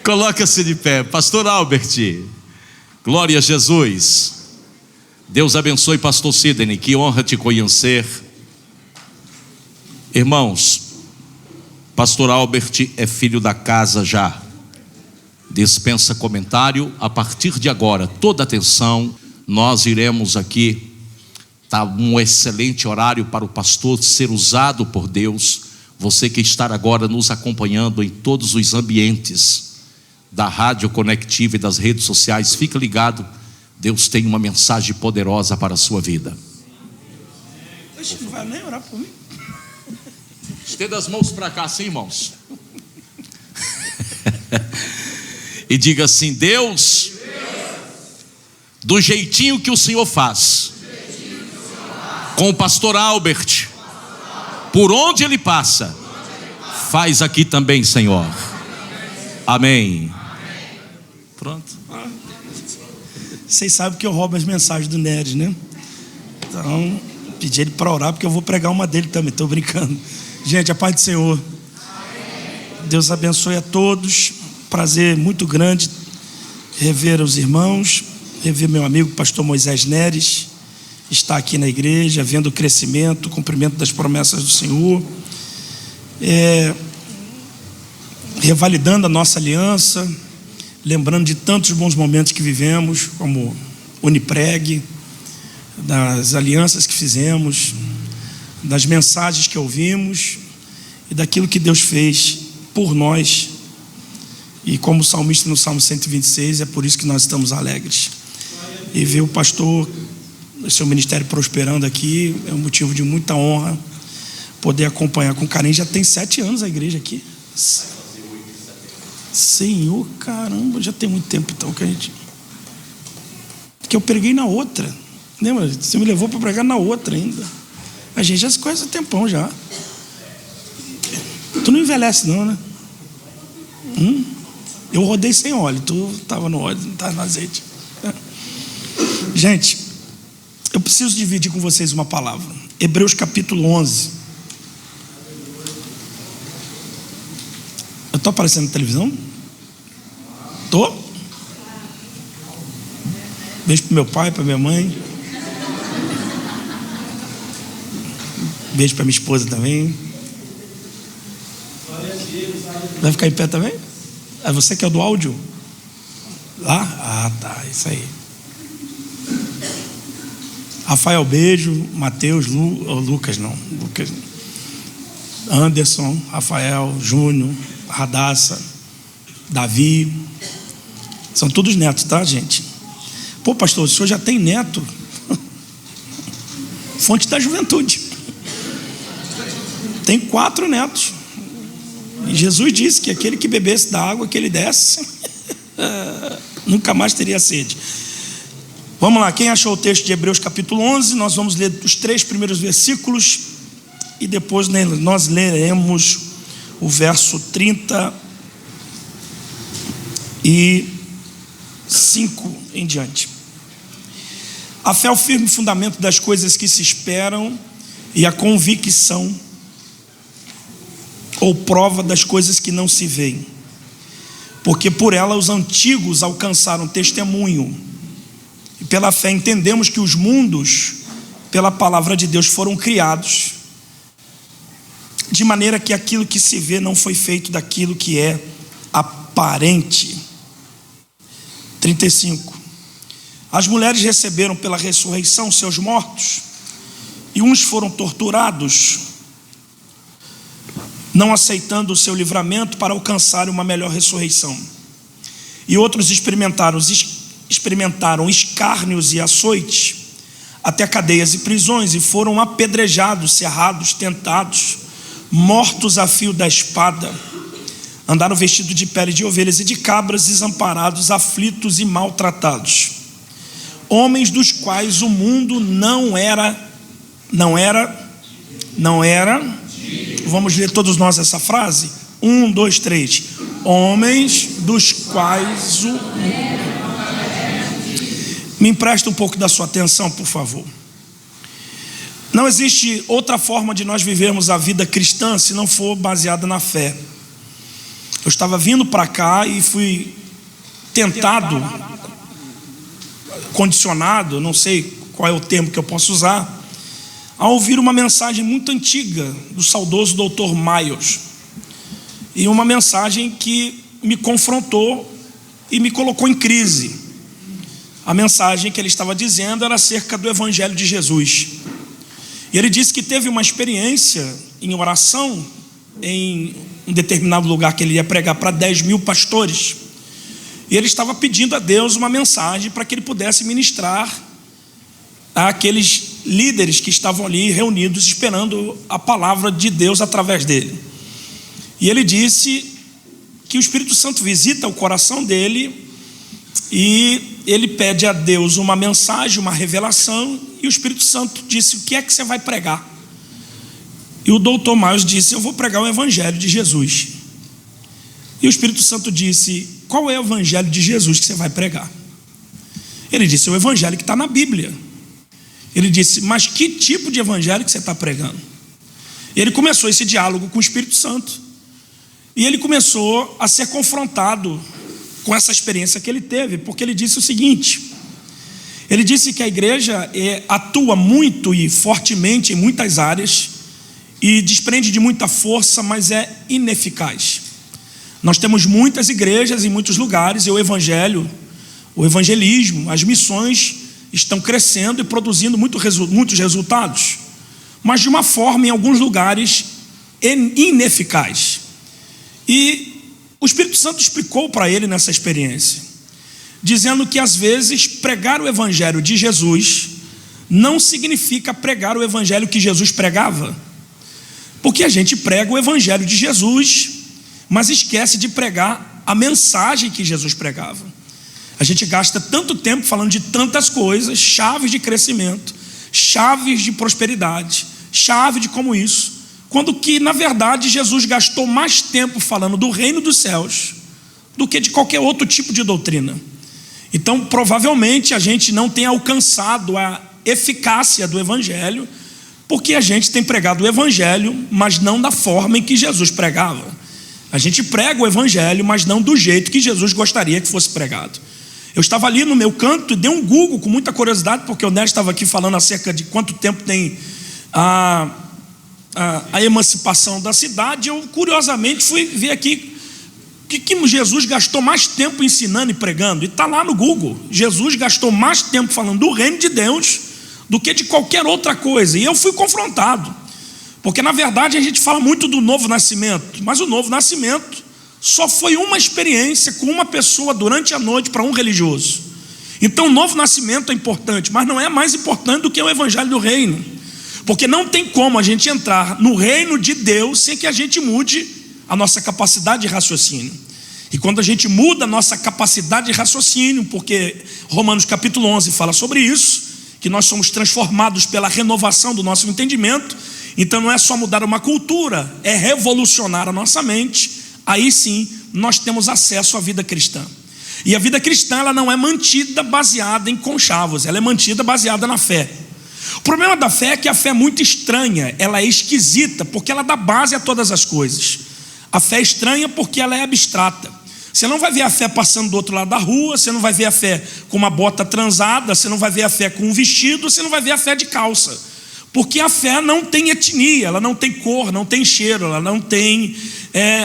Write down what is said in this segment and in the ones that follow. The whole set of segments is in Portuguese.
Coloca-se de pé. Pastor Albert, glória a Jesus. Deus abençoe, pastor Sidney, que honra te conhecer. Irmãos, pastor Albert é filho da casa já. Dispensa comentário. A partir de agora, toda atenção, nós iremos aqui, está um excelente horário para o pastor ser usado por Deus. Você que está agora nos acompanhando em todos os ambientes da Rádio Conectiva e das redes sociais, fica ligado, Deus tem uma mensagem poderosa para a sua vida. Oxe, não vai nem orar por mim? Estenda as mãos para cá assim, irmãos. E diga assim: Deus, do jeitinho que o Senhor faz com o pastor Albert, por onde ele passa, faz aqui também, Senhor. Amém. Pronto. Vocês sabem que eu roubo as mensagens do Nery, né? Então, pedi ele para orar, porque eu vou pregar uma dele também. Estou brincando. Gente, a paz do Senhor. Deus abençoe a todos. Prazer muito grande rever os irmãos, rever meu amigo pastor Moisés Neres, estar aqui na igreja, vendo o crescimento, o cumprimento das promessas do Senhor, revalidando a nossa aliança, lembrando de tantos bons momentos que vivemos, como Unipreg, das alianças que fizemos, das mensagens que ouvimos e daquilo que Deus fez por nós. E como salmista no Salmo 126, é por isso que nós estamos alegres. E ver o pastor, o seu ministério prosperando aqui, é um motivo de muita honra poder acompanhar com carinho. Já tem 7 anos a igreja aqui. Senhor, caramba, já tem muito tempo então que a gente... Que eu preguei na outra. Lembra? Você me levou para pregar na outra ainda. A gente já se conhece há tempão já. Tu não envelhece não, né? Eu rodei sem óleo. Tu estava no óleo, não estava no azeite. Gente, eu preciso dividir com vocês uma palavra. Hebreus capítulo 11. Eu estou aparecendo na televisão? Estou? Beijo para meu pai, para minha mãe. Beijo para minha esposa também. Vai ficar em pé também? É você que é do áudio? Lá? Ah, tá, isso aí. Rafael, beijo. Mateus, Lucas, Anderson, Rafael, Júnior, Radassa, Davi. São todos netos, tá, gente? Pô, pastor, o senhor já tem neto? Fonte da juventude. Tem 4 netos. E Jesus disse que aquele que bebesse da água que ele desse nunca mais teria sede. Vamos lá, quem achou o texto de Hebreus capítulo 11, nós vamos ler os 3 primeiros versículos e depois nós leremos o verso 35 em diante. A fé é o firme fundamento das coisas que se esperam e a convicção ou prova das coisas que não se veem, porque por ela os antigos alcançaram testemunho. E pela fé entendemos que os mundos, pela palavra de Deus, foram criados, de maneira que aquilo que se vê não foi feito daquilo que é aparente. 35. As mulheres receberam pela ressurreição seus mortos, e uns foram torturados, não aceitando o seu livramento para alcançar uma melhor ressurreição. E outros experimentaram escárnios e açoites, até cadeias e prisões, e foram apedrejados, cerrados, tentados, mortos a fio da espada. Andaram vestidos de pele de ovelhas e de cabras, desamparados, aflitos e maltratados. Homens dos quais o mundo não era. Vamos ler todos nós essa frase? 1, 2, 3. Homens dos quais o... Me empresta um pouco da sua atenção, por favor. Não existe outra forma de nós vivermos a vida cristã se não for baseada na fé. Eu estava vindo para cá e fui tentado, condicionado, não sei qual é o termo que eu posso usar, a ouvir uma mensagem muito antiga do saudoso Dr. Myers. E uma mensagem que me confrontou e me colocou em crise. A mensagem que ele estava dizendo era acerca do Evangelho de Jesus. E ele disse que teve uma experiência em oração em um determinado lugar que ele ia pregar para 10.000 pastores. E ele estava pedindo a Deus uma mensagem para que ele pudesse ministrar àqueles líderes que estavam ali reunidos esperando a palavra de Deus através dele. E ele disse que o Espírito Santo visita o coração dele e ele pede a Deus uma mensagem, uma revelação, e o Espírito Santo disse: o que é que você vai pregar? E o Dr. Myers disse: eu vou pregar o Evangelho de Jesus. E o Espírito Santo disse: qual é o Evangelho de Jesus que você vai pregar? Ele disse: o Evangelho que está na Bíblia. Ele disse: mas que tipo de Evangelho que você está pregando? Ele começou esse diálogo com o Espírito Santo. E ele começou a ser confrontado com essa experiência que ele teve, porque ele disse o seguinte: ele disse que a igreja atua muito e fortemente em muitas áreas e desprende de muita força, mas é ineficaz. Nós temos muitas igrejas em muitos lugares e o evangelismo, as missões estão crescendo e produzindo muitos resultados, mas de uma forma em alguns lugares ineficaz. E o Espírito Santo explicou para ele nessa experiência, dizendo que às vezes pregar o Evangelho de Jesus não significa pregar o Evangelho que Jesus pregava, porque a gente prega o Evangelho de Jesus, mas esquece de pregar a mensagem que Jesus pregava. A gente gasta tanto tempo falando de tantas coisas, chaves de crescimento, chaves de prosperidade, chave de como isso, quando que na verdade Jesus gastou mais tempo falando do reino dos céus do que de qualquer outro tipo de doutrina. Então provavelmente a gente não tem alcançado a eficácia do Evangelho, porque a gente tem pregado o Evangelho, mas não da forma em que Jesus pregava. A gente prega o Evangelho, mas não do jeito que Jesus gostaria que fosse pregado. Eu estava ali no meu canto e dei um Google com muita curiosidade, porque o Nélio estava aqui falando acerca de quanto tempo tem a emancipação da cidade. Eu curiosamente fui ver aqui que Jesus gastou mais tempo ensinando e pregando, e está lá no Google: Jesus gastou mais tempo falando do reino de Deus do que de qualquer outra coisa. E eu fui confrontado, porque na verdade a gente fala muito do novo nascimento, mas o novo nascimento só foi uma experiência com uma pessoa durante a noite para um religioso. Então o novo nascimento é importante, mas não é mais importante do que o Evangelho do reino, porque não tem como a gente entrar no reino de Deus sem que a gente mude a nossa capacidade de raciocínio. E quando a gente muda a nossa capacidade de raciocínio, porque Romanos capítulo 11 fala sobre isso, que nós somos transformados pela renovação do nosso entendimento, então não é só mudar uma cultura, é revolucionar a nossa mente. Aí sim nós temos acesso à vida cristã. E a vida cristã, ela não é mantida baseada em conchavos, ela é mantida baseada na fé. O problema da fé é que a fé é muito estranha, ela é esquisita, porque ela dá base a todas as coisas. A fé é estranha porque ela é abstrata. Você não vai ver a fé passando do outro lado da rua, você não vai ver a fé com uma bota transada, você não vai ver a fé com um vestido, você não vai ver a fé de calça. Porque a fé não tem etnia, ela não tem cor, não tem cheiro, ela não tem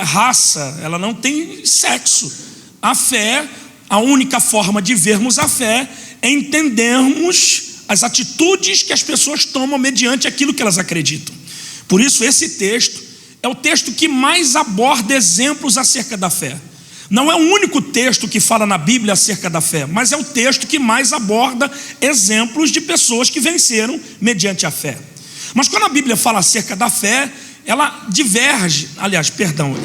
raça, ela não tem sexo. A fé, a única forma de vermos a fé é entendermos as atitudes que as pessoas tomam mediante aquilo que elas acreditam. Por isso esse texto é o texto que mais aborda exemplos acerca da fé. Não é o único texto que fala na Bíblia acerca da fé, mas é o texto que mais aborda exemplos de pessoas que venceram mediante a fé. Mas quando a Bíblia fala acerca da fé, ela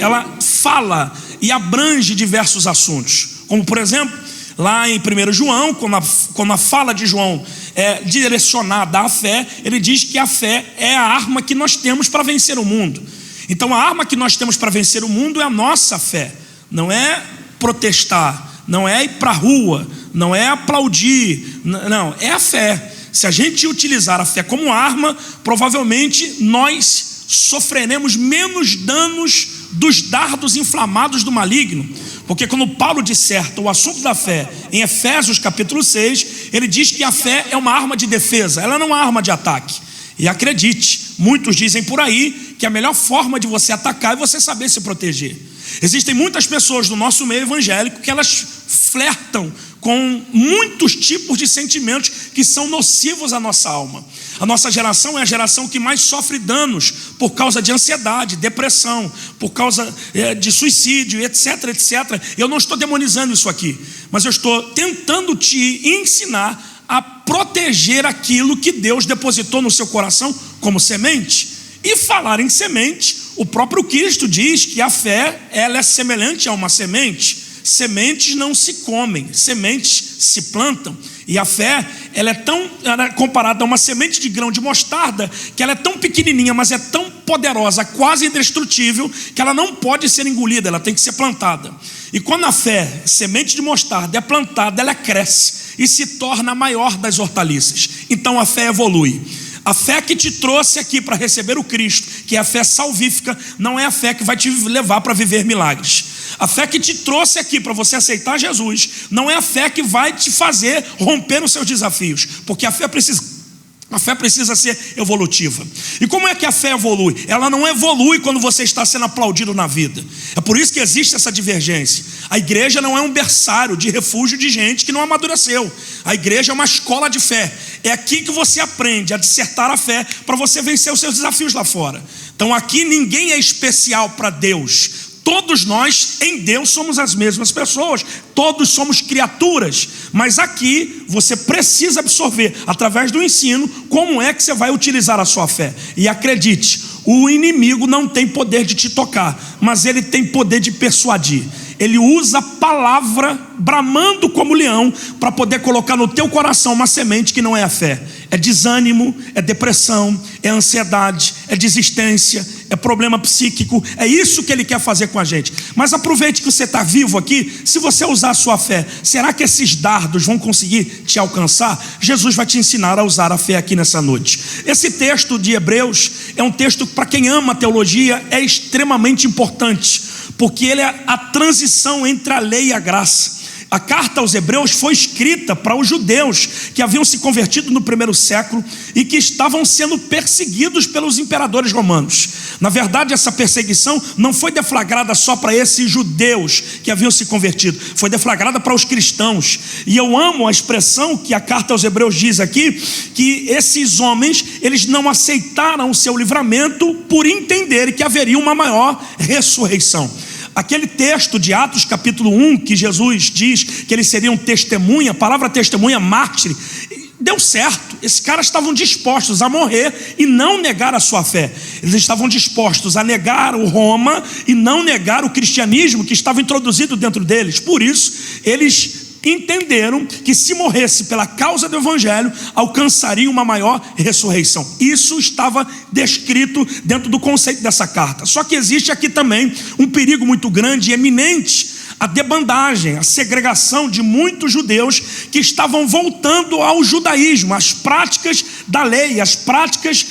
ela fala e abrange diversos assuntos. Como por exemplo, lá em 1 João, quando a fala de João é direcionada à fé, ele diz que a fé é a arma que nós temos para vencer o mundo. Então a arma que nós temos para vencer o mundo é a nossa fé. Não é protestar, não é ir para a rua, não é aplaudir, não, é a fé. Se a gente utilizar a fé como arma, provavelmente nós sofreremos menos danos dos dardos inflamados do maligno. Porque quando Paulo disserta o assunto da fé em Efésios capítulo 6, ele diz que a fé é uma arma de defesa, ela não é uma arma de ataque. E acredite, muitos dizem por aí que a melhor forma de você atacar é você saber se proteger. Existem muitas pessoas do nosso meio evangélico que elas flertam com muitos tipos de sentimentos que são nocivos à nossa alma. A nossa geração é a geração que mais sofre danos por causa de ansiedade, depressão, por causa de suicídio, etc, etc. Eu não estou demonizando isso aqui, mas eu estou tentando te ensinar a proteger aquilo que Deus depositou no seu coração como semente. E falar em semente, o próprio Cristo diz que a fé, ela é semelhante a uma semente. Sementes não se comem, sementes se plantam. E a fé, ela é comparada a uma semente de grão de mostarda, que ela é tão pequenininha, mas é tão poderosa, quase indestrutível, que ela não pode ser engolida, ela tem que ser plantada. E quando a fé, semente de mostarda, é plantada, ela cresce e se torna a maior das hortaliças. Então a fé evolui. A fé que te trouxe aqui para receber o Cristo, que é a fé salvífica, não é a fé que vai te levar para viver milagres. A fé que te trouxe aqui para você aceitar Jesus, não é a fé que vai te fazer romper os seus desafios, porque a fé precisa ser evolutiva. E como é que a fé evolui? Ela não evolui quando você está sendo aplaudido na vida. É por isso que existe essa divergência. A igreja não é um berçário de refúgio de gente que não amadureceu. A igreja é uma escola de fé. É aqui que você aprende a dissertar a fé para você vencer os seus desafios lá fora. Então aqui ninguém é especial para Deus. Todos nós em Deus somos as mesmas pessoas, todos somos criaturas, mas aqui você precisa absorver através do ensino como é que você vai utilizar a sua fé. E acredite, o inimigo não tem poder de te tocar, mas ele tem poder de persuadir. Ele usa a palavra bramando como leão para poder colocar no teu coração uma semente que não é a fé. É desânimo, é depressão, é ansiedade, é desistência, é problema psíquico. É isso que ele quer fazer com a gente. Mas aproveite que você está vivo aqui. Se você usar a sua fé, será que esses dardos vão conseguir te alcançar? Jesus vai te ensinar a usar a fé aqui nessa noite. Esse texto de Hebreus é um texto que, para quem ama a teologia, é extremamente importante, porque ele é a transição entre a lei e a graça. A carta aos Hebreus foi escrita para os judeus que haviam se convertido no primeiro século e que estavam sendo perseguidos pelos imperadores romanos. Na verdade, essa perseguição não foi deflagrada só para esses judeus que haviam se convertido, foi deflagrada para os cristãos. E eu amo a expressão que a carta aos Hebreus diz aqui, que esses homens, eles não aceitaram o seu livramento por entenderem que haveria uma maior ressurreição. Aquele texto de Atos capítulo 1, que Jesus diz que eles seriam testemunha, a palavra testemunha, mártir, deu certo. Esses caras estavam dispostos a morrer e não negar a sua fé. Eles estavam dispostos a negar o Roma e não negar o cristianismo que estava introduzido dentro deles. Por isso, eles entenderam que se morresse pela causa do evangelho, alcançariam uma maior ressurreição. Isso estava descrito dentro do conceito dessa carta. Só que existe aqui também um perigo muito grande e eminente: a debandagem, a segregação de muitos judeus que estavam voltando ao judaísmo, às práticas da lei, às práticas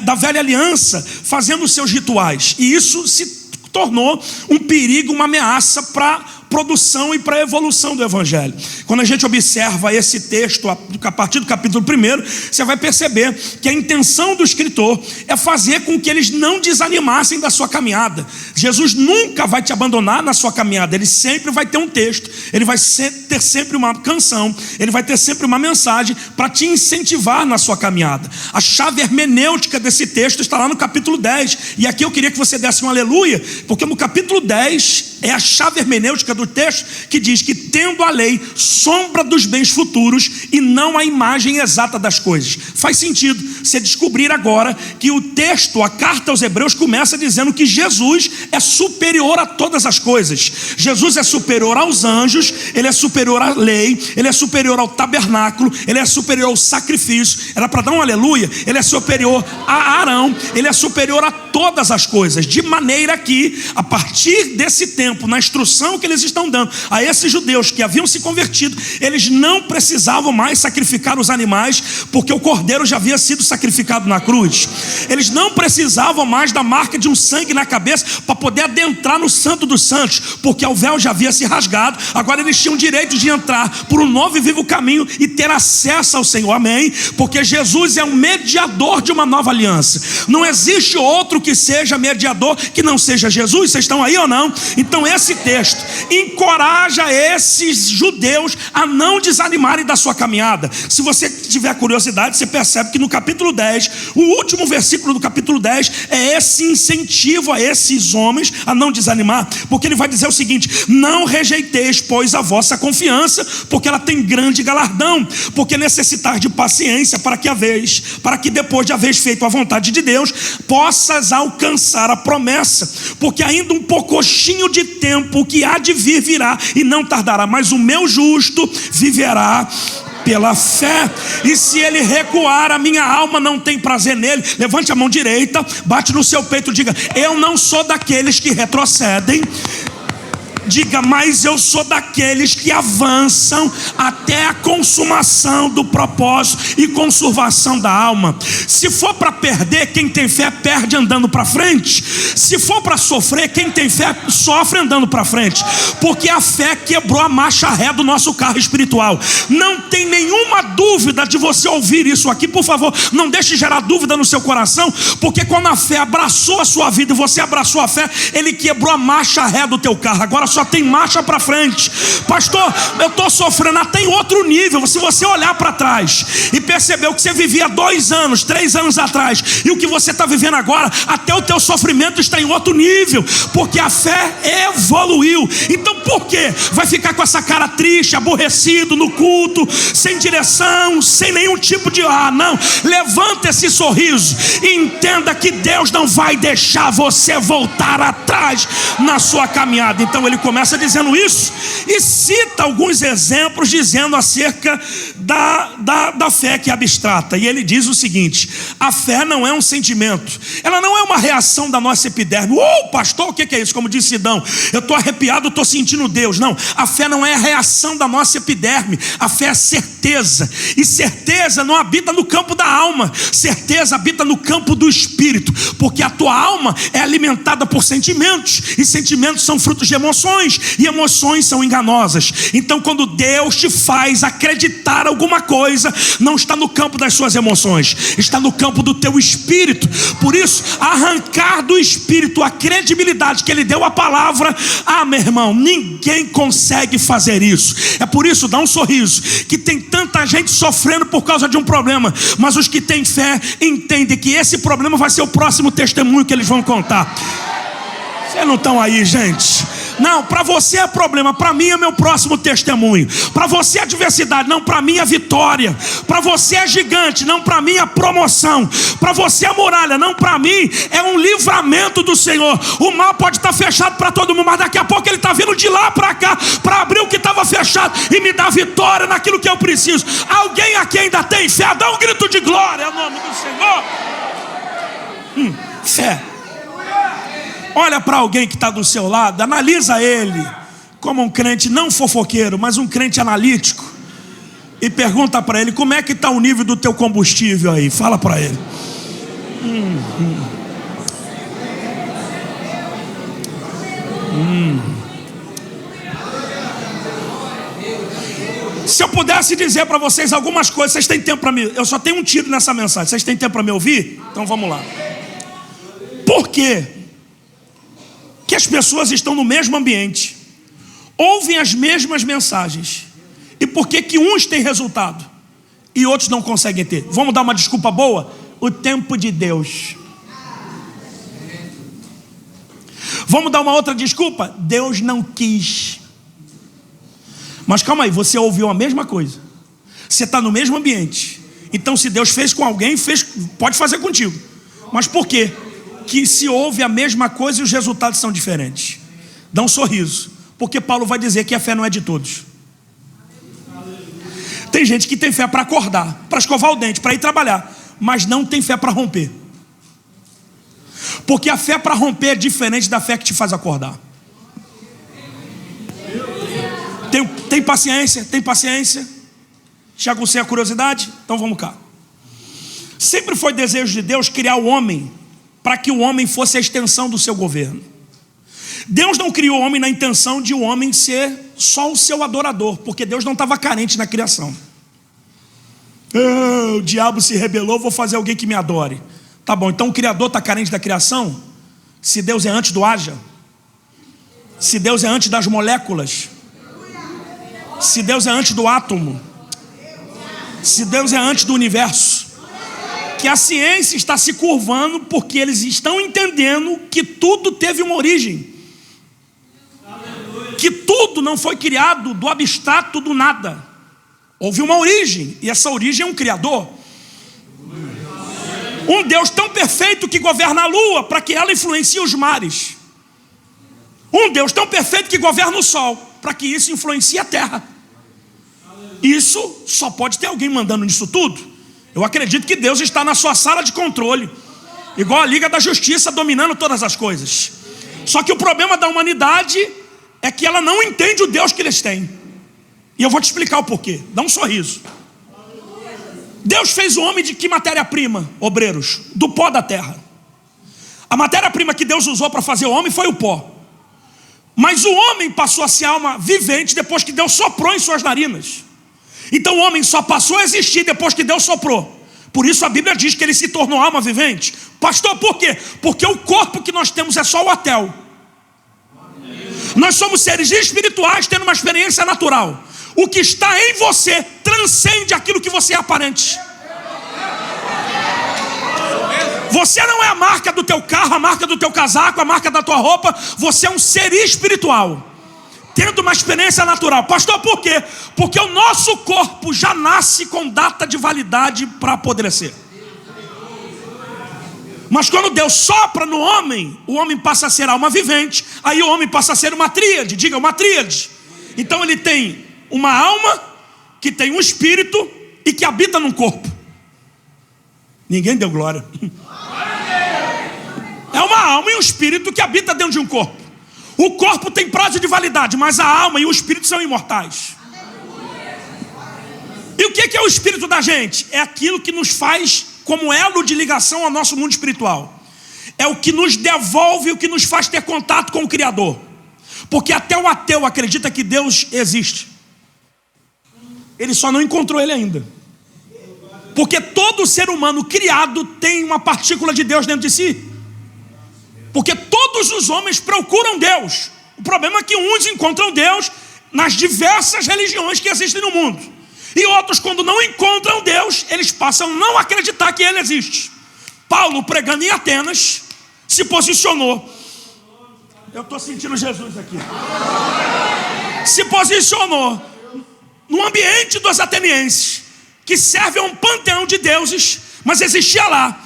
da velha aliança, fazendo os seus rituais. E isso se tornou um perigo, uma ameaça para produção e para a evolução do evangelho. Quando a gente observa esse texto a partir do capítulo 1, você vai perceber que a intenção do escritor é fazer com que eles não desanimassem da sua caminhada. Jesus nunca vai te abandonar na sua caminhada. Ele sempre vai ter um texto, ele vai ter sempre uma canção, ele vai ter sempre uma mensagem para te incentivar na sua caminhada. A chave hermenêutica desse texto está lá no capítulo 10, e aqui eu queria que você desse um aleluia, porque no capítulo 10 é a chave hermenêutica do texto que diz que, tendo a lei sombra dos bens futuros e não a imagem exata das coisas. Faz sentido você descobrir agora que o texto, a carta aos Hebreus, começa dizendo que Jesus é superior a todas as coisas. Jesus é superior aos anjos, ele é superior à lei, ele é superior ao tabernáculo, ele é superior ao sacrifício. Era para dar um aleluia. Ele é superior a Arão, ele é superior a todas as coisas, de maneira que, a partir desse tempo, na instrução que eles estão dando a esses judeus que haviam se convertido, eles não precisavam mais sacrificar os animais, porque o cordeiro já havia sido sacrificado na cruz, eles não precisavam mais da marca de um sangue na cabeça para poder adentrar no Santo dos Santos, porque o véu já havia se rasgado. Agora eles tinham direito de entrar por um novo e vivo caminho e ter acesso ao Senhor, amém? Porque Jesus é um mediador de uma nova aliança. Não existe outro que seja mediador que não seja Jesus. Vocês estão aí ou não? Então esse texto encoraja esses judeus a não desanimarem da sua caminhada. Se você tiver curiosidade, você percebe que no capítulo 10, o último versículo do capítulo 10 é esse incentivo a esses homens a não desanimar, porque ele vai dizer o seguinte: não rejeiteis, pois, a vossa confiança, porque ela tem grande galardão, porque necessitar de paciência para que depois de haveres feito a vontade de Deus, possas alcançar a promessa, porque ainda um poucochinho de tempo que há de vir virá e não tardará, mas o meu justo viverá pela fé. E se ele recuar, a minha alma não tem prazer nele. Levante a mão direita, bate no seu peito e diga: eu não sou daqueles que retrocedem. Diga: mas eu sou daqueles que avançam até a consumação do propósito e conservação da alma. Se for para perder, quem tem fé perde andando para frente. Se for para sofrer, quem tem fé sofre andando para frente, porque a fé quebrou a marcha ré do nosso carro espiritual. Não tem nenhuma dúvida de você ouvir isso aqui. Por favor, não deixe gerar dúvida no seu coração, porque quando a fé abraçou a sua vida e você abraçou a fé, ele quebrou a marcha ré do teu carro. Agora só tem marcha para frente. Pastor, eu estou sofrendo até em outro nível. Se você olhar para trás e perceber o que você vivia 2 anos, 3 anos atrás, e o que você está vivendo agora, até o teu sofrimento está em outro nível, porque a fé evoluiu. Então por que vai ficar com essa cara triste, aborrecido no culto, sem direção, sem nenhum tipo de não? Levanta esse sorriso e entenda que Deus não vai deixar você voltar atrás na sua caminhada. Então ele começa dizendo isso e cita alguns exemplos dizendo acerca da fé que é abstrata. E ele diz o seguinte: a fé não é um sentimento, ela não é uma reação da nossa epiderme. Pastor, o que é isso? Como disse Sidão, eu estou arrepiado, estou sentindo Deus. Não, a fé não é a reação da nossa epiderme. A fé é certeza, e certeza não habita no campo da alma, certeza habita no campo do espírito, porque a tua alma é alimentada por sentimentos, e sentimentos são frutos de emoções, e emoções são enganosas. Então quando Deus te faz acreditar alguma coisa, não está no campo das suas emoções, está no campo do teu espírito. Por isso, arrancar do espírito a credibilidade que ele deu à palavra, meu irmão, ninguém consegue fazer isso. É por isso, dá um sorriso, que tem tanta gente sofrendo por causa de um problema, mas os que têm fé entendem que esse problema vai ser o próximo testemunho que eles vão contar. Vocês não estão aí, gente? Não, para você é problema, para mim é meu próximo testemunho. Para você é adversidade, não, para mim é vitória. Para você é gigante, não, para mim é promoção. Para você é muralha, não, para mim é um livramento do Senhor. O mar pode estar fechado para todo mundo, mas daqui a pouco ele está vindo de lá para cá para abrir o que estava fechado e me dar vitória naquilo que eu preciso. Alguém aqui ainda tem fé? Dá um grito de glória em nome do Senhor. Fé. Olha para alguém que está do seu lado, analisa ele como um crente não fofoqueiro, mas um crente analítico, e pergunta para ele: como é que está o nível do teu combustível aí? Fala para ele. Se eu pudesse dizer para vocês algumas coisas, vocês têm tempo para me... Eu só tenho um tiro nessa mensagem. Vocês têm tempo para me ouvir? Então vamos lá. Por quê que as pessoas estão no mesmo ambiente, ouvem as mesmas mensagens, e por que uns têm resultado e outros não conseguem ter? Vamos dar uma desculpa boa? O tempo de Deus. Vamos dar uma outra desculpa? Deus não quis. Mas calma aí, você ouviu a mesma coisa, você está no mesmo ambiente. Então se Deus fez com alguém, pode fazer contigo. Mas por quê que se ouve a mesma coisa e os resultados são diferentes? Dá um sorriso, porque Paulo vai dizer que a fé não é de todos. Tem gente que tem fé para acordar, para escovar o dente, para ir trabalhar, mas não tem fé para romper. Porque a fé para romper é diferente da fé que te faz acordar. Tem paciência? Tem paciência? Já agucei a curiosidade? Então vamos cá. Sempre foi desejo de Deus criar o homem para que o homem fosse a extensão do seu governo. Deus não criou o homem na intenção de o homem ser só o seu adorador, porque Deus não estava carente na criação. O diabo se rebelou, vou fazer alguém que me adore. Tá bom, então o Criador está carente da criação? Se Deus é antes do haja, se Deus é antes das moléculas, se Deus é antes do átomo, se Deus é antes do universo, que a ciência está se curvando porque eles estão entendendo que tudo teve uma origem, que tudo não foi criado do abstrato do nada. Houve uma origem, e essa origem é um Criador. Um Deus tão perfeito que governa a lua para que ela influencie os mares. Um Deus tão perfeito que governa o sol para que isso influencie a terra. Isso só pode ter alguém mandando nisso tudo. Eu acredito que Deus está na sua sala de controle, igual a Liga da Justiça, dominando todas as coisas. Só que o problema da humanidade é que ela não entende o Deus que eles têm. E eu vou te explicar o porquê. Dá um sorriso. Deus fez o homem de que matéria-prima, obreiros? Do pó da terra. A matéria-prima que Deus usou para fazer o homem foi o pó. Mas o homem passou a ser alma vivente depois que Deus soprou em suas narinas. Então o homem só passou a existir depois que Deus soprou. Por isso a Bíblia diz que ele se tornou alma vivente. Pastor, por quê? Porque o corpo que nós temos é só o hotel. Nós somos seres espirituais tendo uma experiência natural. O que está em você transcende aquilo que você é aparente. Você não é a marca do teu carro, a marca do teu casaco, a marca da tua roupa. Você é um ser espiritual, tendo uma experiência natural. Pastor, por quê? Porque o nosso corpo já nasce com data de validade para apodrecer. Mas quando Deus sopra no homem, o homem passa a ser alma vivente. Aí o homem passa a ser uma tríade, diga, uma tríade. Então ele tem uma alma, que tem um espírito e que habita num corpo. Ninguém deu glória. É uma alma e um espírito que habita dentro de um corpo. O corpo tem prazo de validade, mas a alma e o espírito são imortais. E o que é o espírito da gente? É aquilo que nos faz como elo de ligação ao nosso mundo espiritual. É o que nos devolve, o que nos faz ter contato com o Criador. Porque até o ateu acredita que Deus existe. Ele só não encontrou ele ainda. Porque todo ser humano criado tem uma partícula de Deus dentro de si. Porque todos os homens procuram Deus. O problema é que uns encontram Deus nas diversas religiões que existem no mundo. E outros, quando não encontram Deus, eles passam a não acreditar que Ele existe. Paulo, pregando em Atenas, se posicionou. Eu estou sentindo Jesus aqui. Se posicionou no ambiente dos atenienses, que serve a um panteão de deuses, mas existia lá.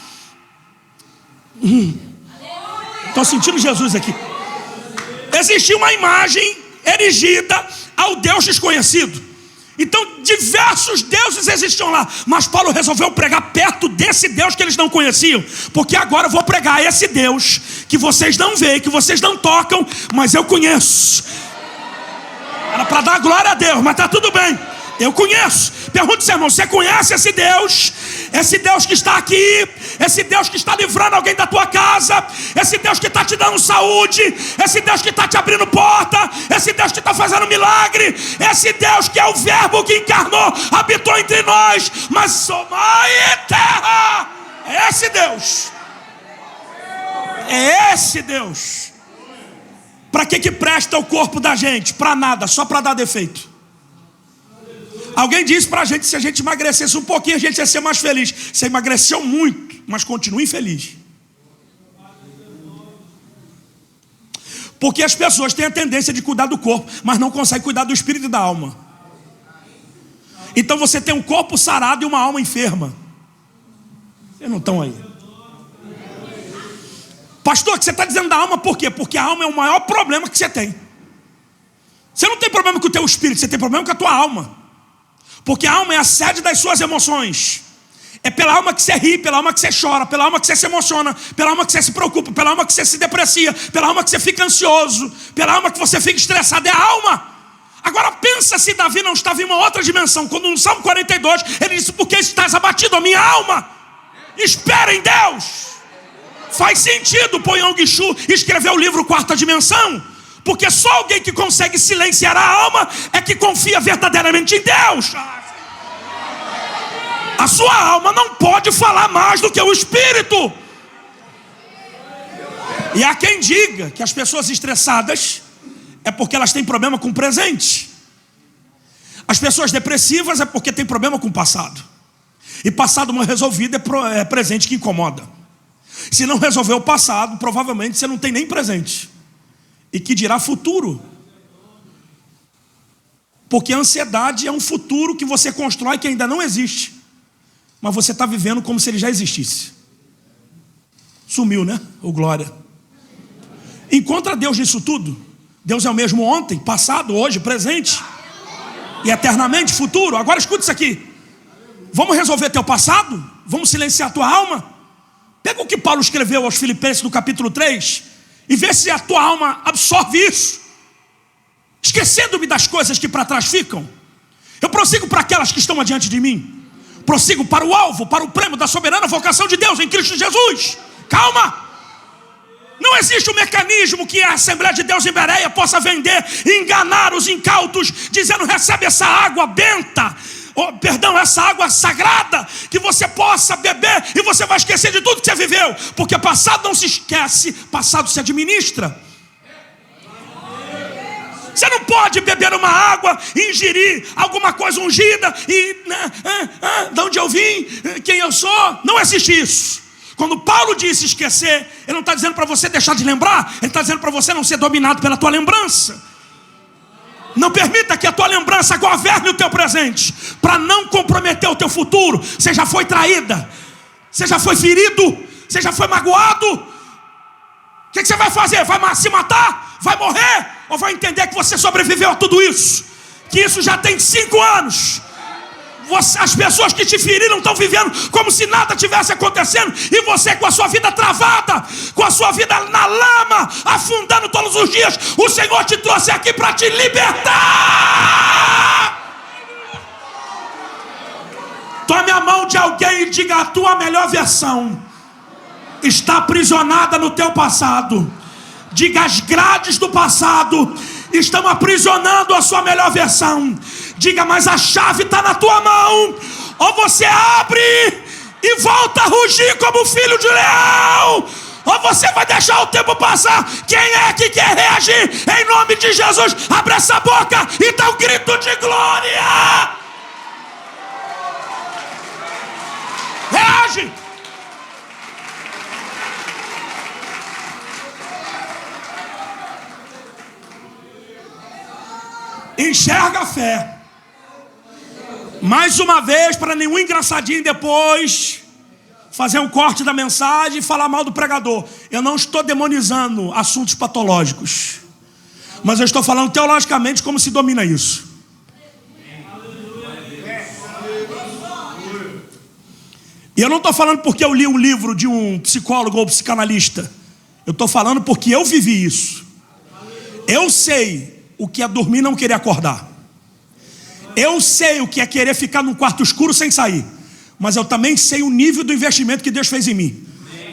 Estou sentindo Jesus aqui. Existia uma imagem erigida ao Deus desconhecido. Então diversos deuses existiam lá, mas Paulo resolveu pregar perto desse Deus que eles não conheciam, porque agora eu vou pregar esse Deus que vocês não veem, que vocês não tocam, mas eu conheço. Era para dar glória a Deus, mas está tudo bem, eu conheço. Pergunta, seu irmão, você conhece esse Deus? Esse Deus que está aqui, esse Deus que está livrando alguém da tua casa, esse Deus que está te dando saúde, esse Deus que está te abrindo porta, esse Deus que está fazendo milagre, esse Deus que é o verbo que encarnou, habitou entre nós, mas somos terra. É esse Deus. É esse Deus. Para que presta o corpo da gente? Para nada, só para dar defeito. Alguém disse para a gente, se a gente emagrecesse um pouquinho, a gente ia ser mais feliz. Você emagreceu muito, mas continua infeliz. Porque as pessoas têm a tendência de cuidar do corpo, mas não conseguem cuidar do espírito e da alma. Então você tem um corpo sarado e uma alma enferma. Vocês não estão aí. Pastor, que você está dizendo da alma por quê? Porque a alma é o maior problema que você tem. Você não tem problema com o teu espírito, você tem problema com a tua alma. Porque a alma é a sede das suas emoções. É pela alma que você ri, pela alma que você chora, pela alma que você se emociona, pela alma que você se preocupa, pela alma que você se deprecia, pela alma que você fica ansioso, pela alma que você fica estressado. É a alma. Agora pensa se Davi não estava em uma outra dimensão. Quando no Salmo 42 ele disse, por que estás abatido, a minha alma? Espera em Deus. Faz sentido o Yang Shu escrever o livro Quarta Dimensão, porque só alguém que consegue silenciar a alma é que confia verdadeiramente em Deus. A sua alma não pode falar mais do que o espírito. E há quem diga que as pessoas estressadas é porque elas têm problema com o presente. As pessoas depressivas é porque têm problema com o passado. E passado mal resolvido é presente que incomoda. Se não resolver o passado, provavelmente você não tem nem presente. E que dirá futuro. Porque a ansiedade é um futuro que você constrói que ainda não existe. Mas você está vivendo como se ele já existisse. Sumiu, né? Ô glória. Encontra Deus nisso tudo. Deus é o mesmo ontem, passado, hoje, presente e eternamente futuro. Agora escuta isso aqui. Vamos resolver teu passado? Vamos silenciar tua alma? Pega o que Paulo escreveu aos Filipenses no capítulo 3 e vê se a tua alma absorve isso. Esquecendo-me das coisas que para trás ficam, eu prossigo para aquelas que estão adiante de mim. Prossigo para o alvo, para o prêmio da soberana vocação de Deus em Cristo Jesus. Calma! Não existe um mecanismo que a Assembleia de Deus em Bereia possa vender e enganar os incautos, dizendo: recebe essa água benta, essa água sagrada, que você possa beber e você vai esquecer de tudo que você viveu. Porque passado não se esquece, passado se administra. Você não pode beber uma água, ingerir alguma coisa ungida e de onde eu vim, quem eu sou. Não existe isso. Quando Paulo disse esquecer, ele não está dizendo para você deixar de lembrar, ele está dizendo para você não ser dominado pela tua lembrança. Não permita que a tua lembrança governe o teu presente, para não comprometer o teu futuro. Você já foi traída, você já foi ferido, você já foi magoado. O que você vai fazer? Vai se matar? Vai morrer? Ou vai entender que você sobreviveu a tudo isso? Que isso já tem 5 anos. As pessoas que te feriram estão vivendo como se nada tivesse acontecendo, e você com a sua vida travada, com a sua vida na lama, afundando todos os dias. O Senhor te trouxe aqui para te libertar. Tome a mão de alguém e diga: a tua melhor versão está aprisionada no teu passado. Diga: as grades do passado estão aprisionando a sua melhor versão. Diga: mas a chave está na tua mão. Ou você abre e volta a rugir como filho de leão, ou você vai deixar o tempo passar. Quem é que quer reagir? Em nome de Jesus, abre essa boca e dá um grito de glória. Reage. Enxerga a fé. Mais uma vez, para nenhum engraçadinho depois fazer um corte da mensagem e falar mal do pregador. Eu não estou demonizando assuntos patológicos, mas eu estou falando teologicamente como se domina isso. E eu não estou falando porque eu li um livro de um psicólogo ou psicanalista. Eu estou falando porque eu vivi isso. Eu sei o que é dormir e não querer acordar. Eu sei o que é querer ficar num quarto escuro sem sair. Mas eu também sei o nível do investimento que Deus fez em mim,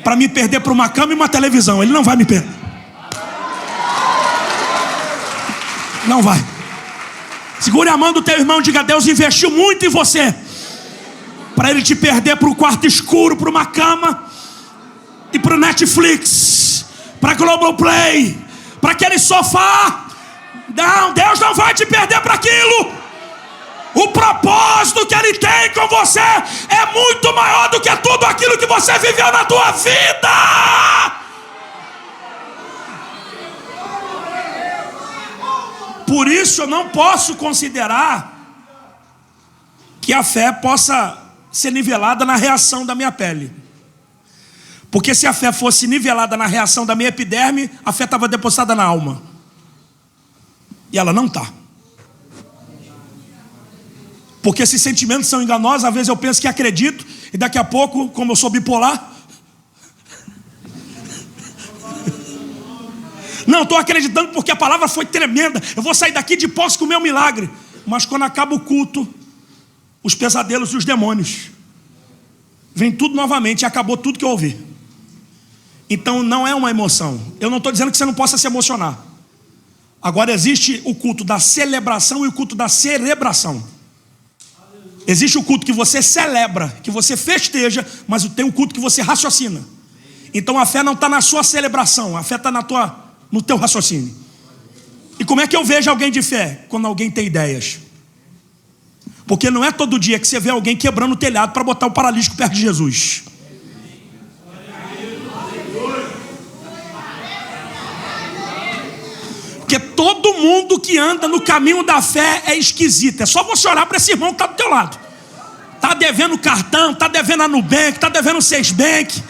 para me perder para uma cama e uma televisão. Ele não vai me perder. Não vai. Segure a mão do teu irmão e diga: Deus investiu muito em você, para ele te perder para o quarto escuro, para uma cama e para o Netflix, para Globoplay, para aquele sofá. Não, Deus não vai te perder para aquilo. O propósito que Ele tem com você é muito maior do que tudo aquilo que você viveu na tua vida. Por isso eu não posso considerar que a fé possa ser nivelada na reação da minha pele. Porque se a fé fosse nivelada na reação da minha epiderme, a fé estava depositada na alma. E ela não está. Porque esses sentimentos são enganosos. Às vezes eu penso que acredito, e daqui a pouco, como eu sou bipolar, não, estou acreditando porque a palavra foi tremenda, eu vou sair daqui de posse com o meu milagre. Mas quando acaba o culto, os pesadelos e os demônios vem tudo novamente e acabou tudo que eu ouvi. Então não é uma emoção. Eu não estou dizendo que você não possa se emocionar. Agora existe o culto da celebração e o culto da cerebração. Existe o culto que você celebra, que você festeja, mas tem um culto que você raciocina. Então a fé não está na sua celebração, a fé está no teu raciocínio. E como é que eu vejo alguém de fé? Quando alguém tem ideias. Porque não é todo dia que você vê alguém quebrando o telhado para botar o paralítico perto de Jesus. Porque todo mundo que anda no caminho da fé é esquisito. É só você olhar para esse irmão que está do teu lado. Está devendo cartão, está devendo a Nubank, está devendo o Sesbank.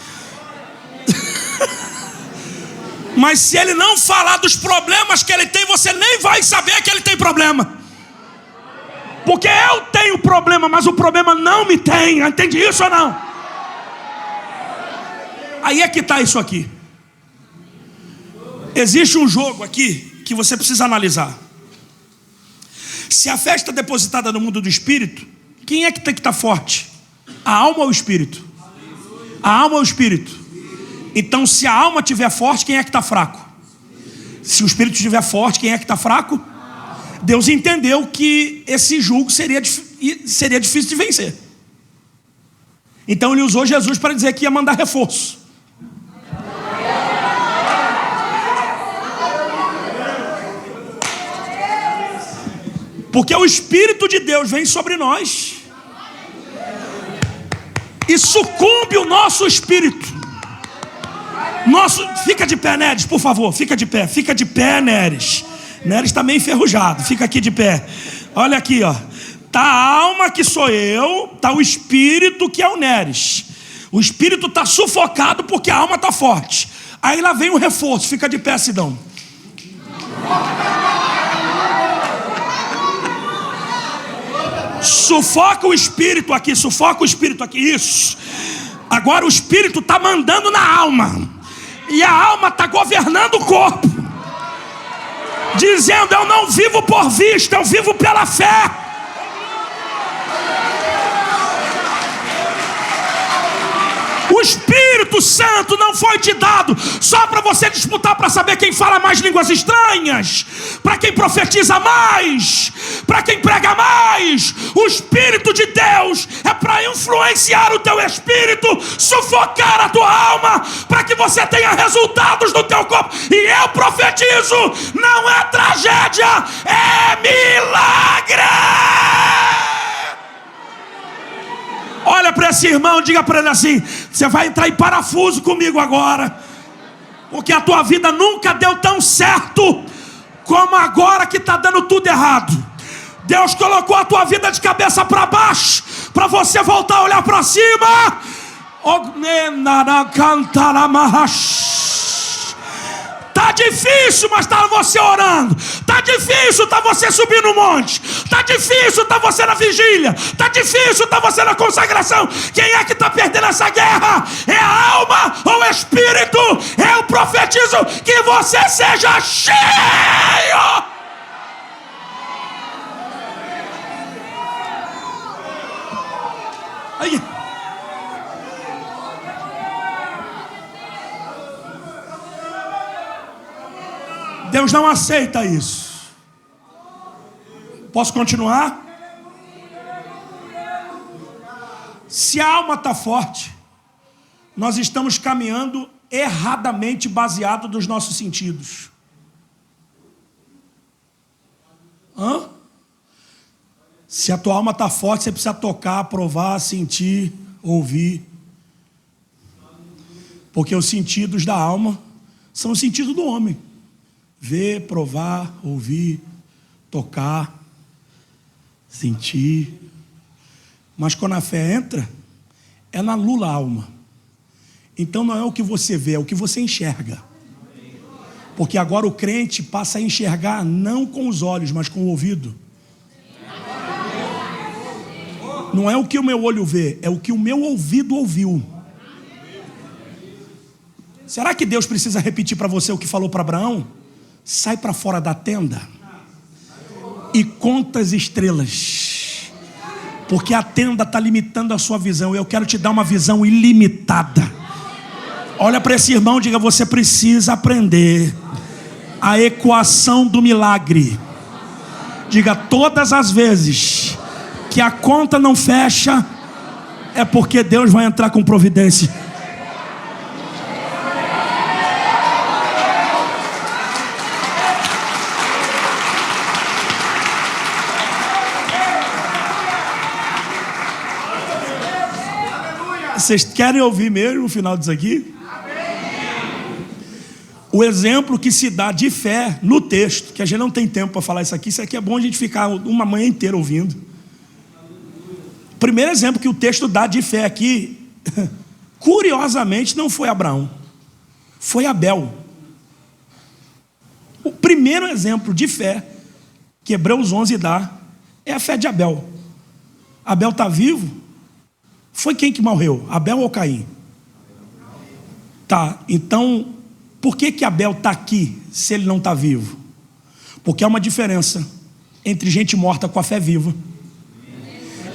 Mas se ele não falar dos problemas que ele tem, você nem vai saber que ele tem problema. Porque eu tenho problema, mas o problema não me tem. Entende isso ou não? Aí é que está isso aqui. Existe um jogo aqui que você precisa analisar. Se a fé está depositada no mundo do espírito, quem é que tem que estar forte? A alma ou o espírito? A alma ou o espírito? Então se a alma estiver forte, quem é que está fraco? Se o espírito estiver forte, quem é que está fraco? Deus entendeu que esse jugo seria difícil de vencer. Então ele usou Jesus para dizer que ia mandar reforço. Porque o Espírito de Deus vem sobre nós e sucumbe o nosso espírito. Fica de pé, Neres, por favor, fica de pé, Neres. Neres está meio enferrujado, fica aqui de pé. Olha aqui, ó. Tá a alma que sou eu, tá o espírito que é o Neres. O espírito está sufocado porque a alma está forte. Aí lá vem o reforço, fica de pé, Sidão. Sufoca o espírito aqui, isso. Agora o espírito está mandando na alma. E a alma está governando o corpo, dizendo: eu não vivo por vista, eu vivo pela fé. O Espírito Santo não foi te dado só para você disputar para saber quem fala mais línguas estranhas, para quem profetiza mais, para quem prega mais. O Espírito de Deus é para influenciar o teu espírito, sufocar a tua alma, para que você tenha resultados no teu corpo. E eu profetizo, não é tragédia, é milagre. Olha para esse irmão, diga para ele assim: você vai entrar em parafuso comigo agora, porque a tua vida nunca deu tão certo como agora que está dando tudo errado. Deus colocou a tua vida de cabeça para baixo, para você voltar a olhar para cima. Tá difícil, mas tá você orando. Tá difícil, tá você subindo o monte. Tá difícil, tá você na vigília. Tá difícil, tá você na consagração. Quem é que tá perdendo essa guerra? É a alma ou o espírito? Eu profetizo que você seja cheio. Aí. Deus não aceita isso. Posso continuar? Se a alma está forte, nós estamos caminhando erradamente baseado nos nossos sentidos. Se a tua alma está forte, você precisa tocar, provar, sentir, ouvir. Porque os sentidos da alma são os sentidos do homem. Ver, provar, ouvir, tocar, sentir. Mas quando a fé entra, ela anula a alma. Então não é o que você vê, é o que você enxerga. Porque agora o crente passa a enxergar não com os olhos, mas com o ouvido. Não é o que o meu olho vê, é o que o meu ouvido ouviu. Será que Deus precisa repetir para você o que falou para Abraão? Sai para fora da tenda e conta as estrelas. Porque a tenda está limitando a sua visão. Eu quero te dar uma visão ilimitada. Olha para esse irmão e diga: você precisa aprender a equação do milagre. Diga: todas as vezes que a conta não fecha, é porque Deus vai entrar com providência. Vocês querem ouvir mesmo o final disso aqui? O exemplo que se dá de fé no texto, que a gente não tem tempo para falar isso aqui é bom a gente ficar uma manhã inteira ouvindo. O primeiro exemplo que o texto dá de fé aqui, curiosamente, não foi Abraão, foi Abel. O primeiro exemplo de fé que Hebreus 11 dá é a fé de Abel. Abel está vivo? Foi quem que morreu? Abel ou Caim? Tá, então por que Abel está aqui se ele não está vivo? Porque há uma diferença entre gente morta com a fé viva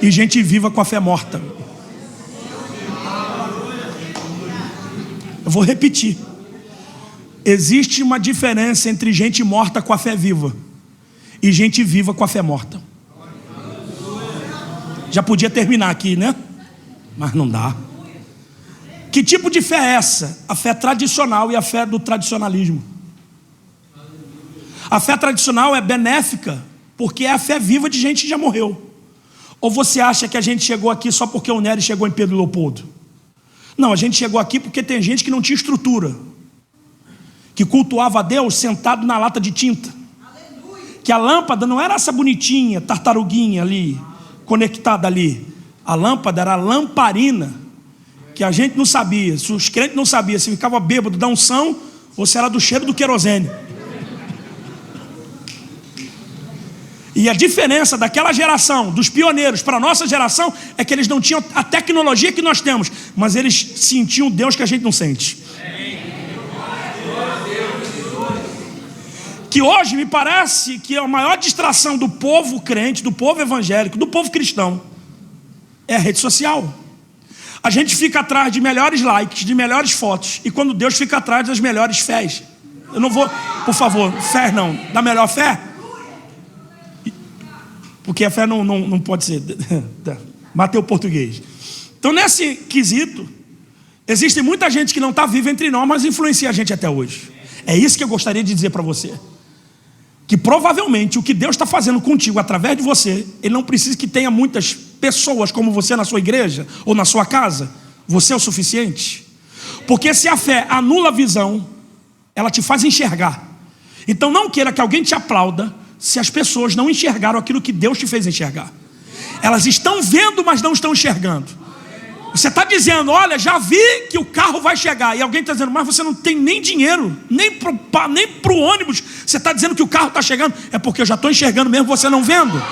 e gente viva com a fé morta. Eu vou repetir. Existe uma diferença entre gente morta com a fé viva e gente viva com a fé morta. Já podia terminar aqui, né? Mas não dá. Que tipo de fé é essa? A fé tradicional e a fé do tradicionalismo. A fé tradicional é benéfica porque é a fé viva de gente que já morreu. Ou você acha que a gente chegou aqui só porque o Nery chegou em Pedro Leopoldo? Não, a gente chegou aqui porque tem gente que não tinha estrutura, que cultuava a Deus sentado na lata de tinta. Que a lâmpada não era essa bonitinha, tartaruguinha ali, conectada ali. A lâmpada era a lamparina, que a gente não sabia, se os crentes não sabiam se ficava bêbado da unção ou se era do cheiro do querosene. E a diferença daquela geração, dos pioneiros para a nossa geração, é que eles não tinham a tecnologia que nós temos, mas eles sentiam Deus que a gente não sente. Que hoje me parece que a maior distração do povo crente, do povo evangélico, do povo cristão, é a rede social. A gente fica atrás de melhores likes, de melhores fotos, e quando Deus fica atrás das melhores fés. Eu não vou, por favor, fé não, da melhor fé, porque a fé não pode ser. Matei o português. Então, nesse quesito, existe muita gente que não está viva entre nós, mas influencia a gente até hoje. É isso que eu gostaria de dizer para você. Que provavelmente o que Deus está fazendo contigo através de você, Ele não precisa que tenha muitas pessoas como você na sua igreja ou na sua casa. Você é o suficiente. Porque se a fé anula a visão, ela te faz enxergar. Então não queira que alguém te aplauda se as pessoas não enxergaram aquilo que Deus te fez enxergar. Elas estão vendo, mas não estão enxergando. Você está dizendo: olha, já vi que o carro vai chegar. E alguém está dizendo: mas você não tem nem dinheiro, nem para o ônibus. Você está dizendo que o carro está chegando. É porque eu já estou enxergando mesmo, você não vendo.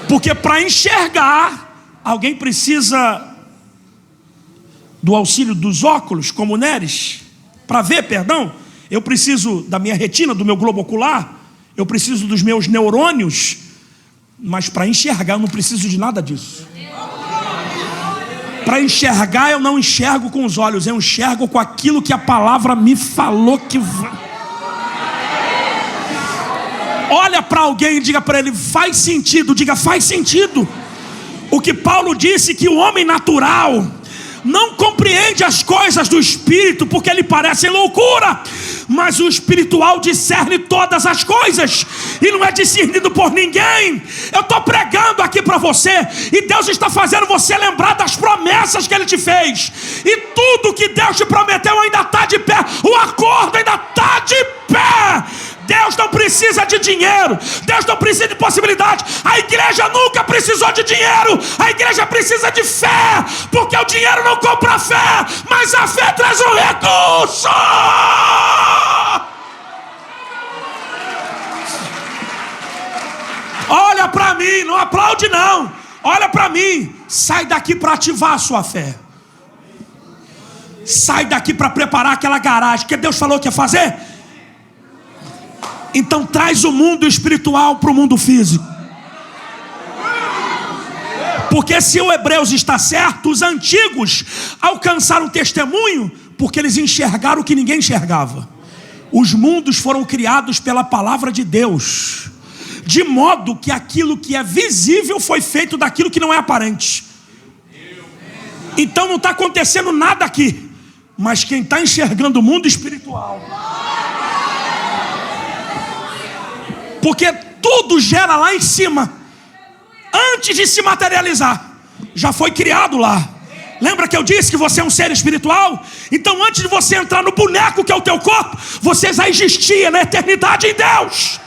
Porque para enxergar, alguém precisa do auxílio dos óculos, como o Neres. Para ver, perdão, eu preciso da minha retina, do meu globo ocular. Eu preciso dos meus neurônios. Mas para enxergar eu não preciso de nada disso. Para enxergar eu não enxergo com os olhos, eu enxergo com aquilo que a palavra me falou que vai. Olha para alguém e diga para ele: faz sentido. Diga: faz sentido. O que Paulo disse, que o homem natural não compreende as coisas do Espírito, porque lhe parecem loucura, mas o espiritual discerne todas as coisas, e não é discernido por ninguém. Eu estou pregando aqui para você, e Deus está fazendo você lembrar das promessas que Ele te fez, e tudo que Deus te prometeu ainda está de pé, o acordo ainda está de pé. Deus não precisa de dinheiro, Deus não precisa de possibilidade. A igreja nunca precisou de dinheiro, a igreja precisa de fé, porque o dinheiro não compra fé, mas a fé traz um recurso. Olha para mim, não aplaude não, olha para mim. Sai daqui para ativar a sua fé. Sai daqui para preparar aquela garagem que Deus falou que ia fazer. Então traz o mundo espiritual para o mundo físico. Porque se o Hebreus está certo, os antigos alcançaram testemunho porque eles enxergaram o que ninguém enxergava. Os mundos foram criados pela palavra de Deus, de modo que aquilo que é visível foi feito daquilo que não é aparente. Então não está acontecendo nada aqui, mas quem está enxergando o mundo espiritual. Porque tudo gera lá em cima, antes de se materializar, já foi criado lá. Lembra que eu disse que você é um ser espiritual? Então antes de você entrar no boneco que é o teu corpo, você já existia na eternidade em Deus.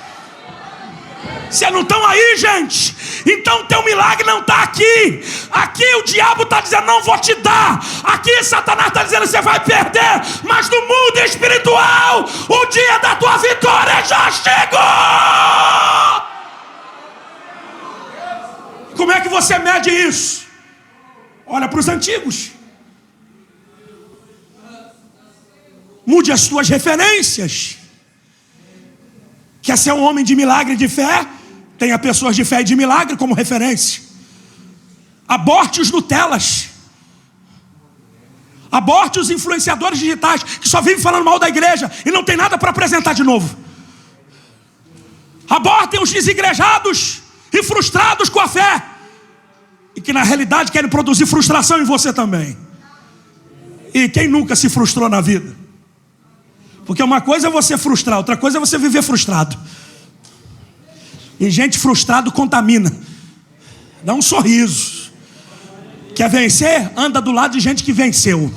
Vocês não estão aí, gente? Então teu milagre não está aqui. Aqui o diabo está dizendo, não vou te dar. Aqui Satanás está dizendo, você vai perder. Mas no mundo espiritual, o dia da tua vitória já chegou. Como é que você mede isso? Olha para os antigos. Mude as tuas referências. Quer ser um homem de milagre e de fé? Tenha pessoas de fé e de milagre como referência. Aborte os Nutelas. Aborte os influenciadores digitais que só vivem falando mal da igreja e não tem nada para apresentar de novo. Abortem os desigrejados e frustrados com a fé, e que na realidade querem produzir frustração em você também. E quem nunca se frustrou na vida? Porque uma coisa é você frustrar, outra coisa é você viver frustrado. E gente frustrado contamina. Dá um sorriso. Quer vencer? Anda do lado de gente que venceu.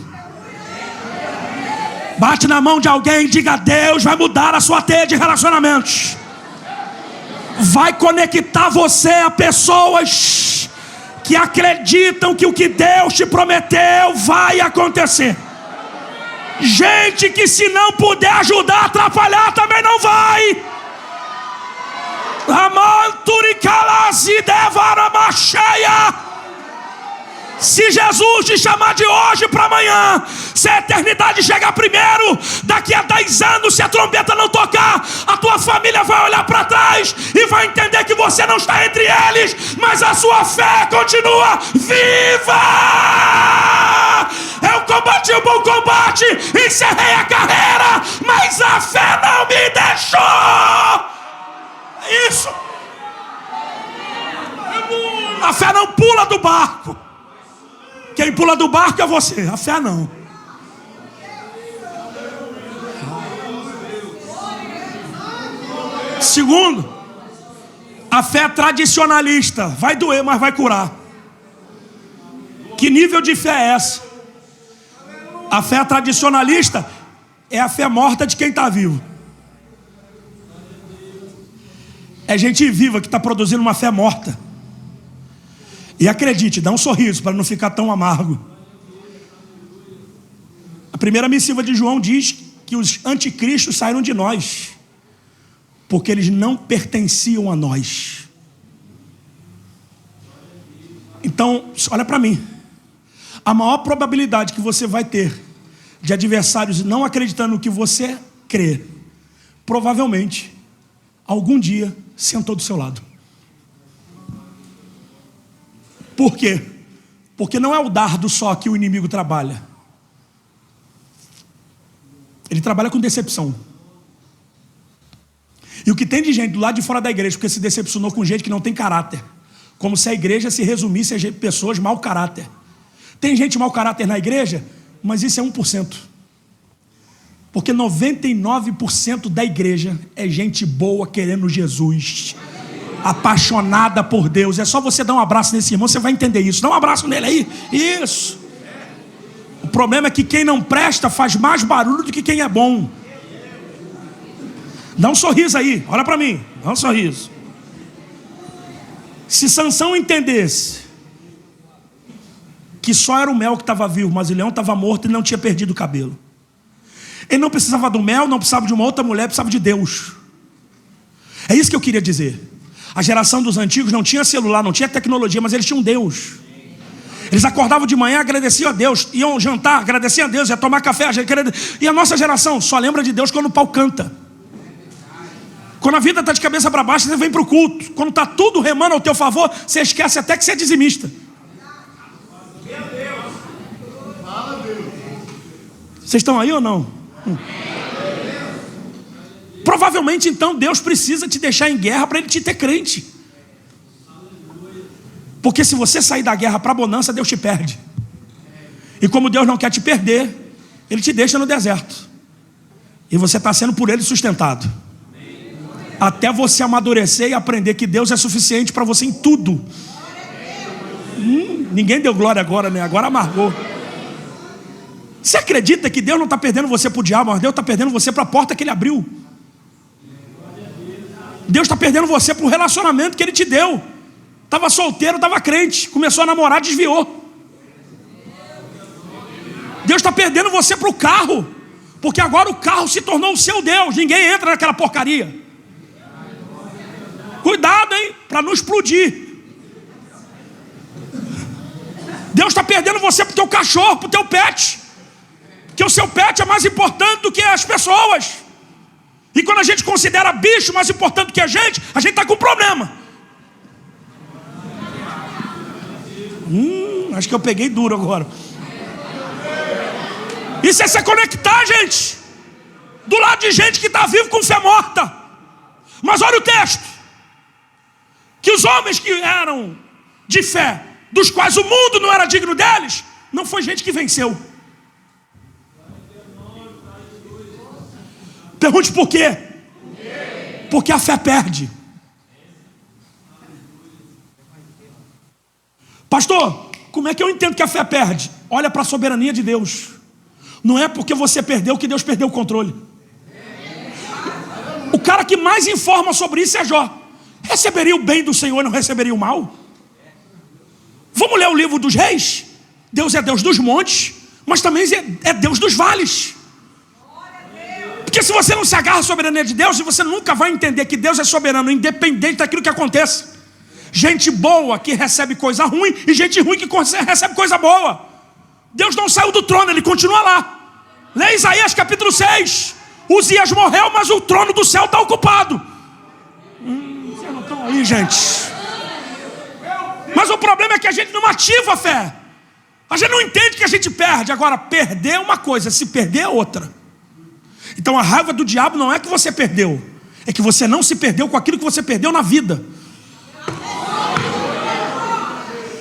Bate na mão de alguém e diga: Deus vai mudar a sua teia de relacionamentos. Vai conectar você a pessoas que acreditam que o que Deus te prometeu vai acontecer. Gente que se não puder ajudar, atrapalhar, também não vai. Se Jesus te chamar de hoje para amanhã, se a eternidade chegar primeiro, daqui a 10 anos, se a trombeta não tocar, a tua família vai olhar para trás e vai entender que você não está entre eles, mas a sua fé continua viva. Eu combati o bom combate, encerrei a carreira, mas a fé não me deixou. Isso. A fé não pula do barco. Quem pula do barco é você, a fé não. Segundo, a fé tradicionalista. Vai doer, mas vai curar. Que nível de fé é essa? A fé tradicionalista é a fé morta de quem está vivo. É gente viva que está produzindo uma fé morta. E acredite, dá um sorriso para não ficar tão amargo. A primeira missiva de João diz que os anticristos saíram de nós, porque eles não pertenciam a nós. Então, olha para mim. A maior probabilidade que você vai ter de adversários não acreditando no que você crê, provavelmente, algum dia sentou do seu lado. Por quê? Porque não é o dardo só que o inimigo trabalha. Ele trabalha com decepção. E o que tem de gente do lado de fora da igreja, porque se decepcionou com gente que não tem caráter. Como se a igreja se resumisse a pessoas mau caráter. Tem gente mau caráter na igreja, mas isso é 1%. Porque 99% da igreja é gente boa querendo Jesus, apaixonada por Deus. É só você dar um abraço nesse irmão, você vai entender isso. Dá um abraço nele aí. Isso. O problema é que quem não presta faz mais barulho do que quem é bom. Dá um sorriso aí, olha para mim. Dá um sorriso. Se Sansão entendesse que só era o mel que estava vivo, mas o leão estava morto e não tinha perdido o cabelo, ele não precisava do mel, não precisava de uma outra mulher, precisava de Deus. É isso que eu queria dizer. A geração dos antigos não tinha celular, não tinha tecnologia, mas eles tinham Deus. Eles acordavam de manhã, agradeciam a Deus, iam jantar, agradeciam a Deus, iam tomar café. E a nossa geração só lembra de Deus quando o pau canta. Quando a vida está de cabeça para baixo, você vem para o culto. Quando está tudo remando ao teu favor, você esquece até que você é dizimista. Vocês estão aí ou não? Provavelmente então Deus precisa te deixar em guerra para Ele te ter crente. Porque se você sair da guerra para a bonança, Deus te perde. E como Deus não quer te perder, Ele te deixa no deserto. E você está sendo por Ele sustentado. Até você amadurecer e aprender que Deus é suficiente para você em tudo. Ninguém deu glória agora, né? Agora amargou. Você acredita que Deus não está perdendo você para o diabo, mas Deus está perdendo você para a porta que Ele abriu? Deus está perdendo você para o relacionamento que Ele te deu. Estava solteiro, estava crente, começou a namorar, desviou. Deus está perdendo você para o carro, porque agora o carro se tornou o seu Deus. Ninguém entra naquela porcaria. Cuidado, hein, para não explodir. Deus está perdendo você para o teu cachorro, para o teu pet, que o seu pet é mais importante do que as pessoas. E quando a gente considera bicho mais importante do que a gente está com problema. Acho que eu peguei duro agora. Isso é se conectar, gente, do lado de gente que está vivo com fé morta. Mas olha o texto, que os homens que eram de fé, dos quais o mundo não era digno deles, não foi gente que venceu. Pergunte por quê? Porque a fé perde. Pastor, como é que eu entendo que a fé perde? Olha para a soberania de Deus. Não é porque você perdeu que Deus perdeu o controle. O cara que mais informa sobre isso é Jó. Receberia o bem do Senhor e não receberia o mal? Vamos ler o livro dos reis? Deus é Deus dos montes, mas também é Deus dos vales. Porque se você não se agarra à soberania de Deus, você nunca vai entender que Deus é soberano, independente daquilo que aconteça. Gente boa que recebe coisa ruim e gente ruim que recebe coisa boa. Deus não saiu do trono, Ele continua lá. Lê Isaías capítulo 6. Uzias morreu, mas o trono do céu está ocupado. Vocês não estão aí, gente. Mas o problema é que a gente não ativa a fé. A gente não entende que a gente perde. Agora, perder é uma coisa, se perder é outra. Então a raiva do diabo não é que você perdeu, é que você não se perdeu com aquilo que você perdeu na vida.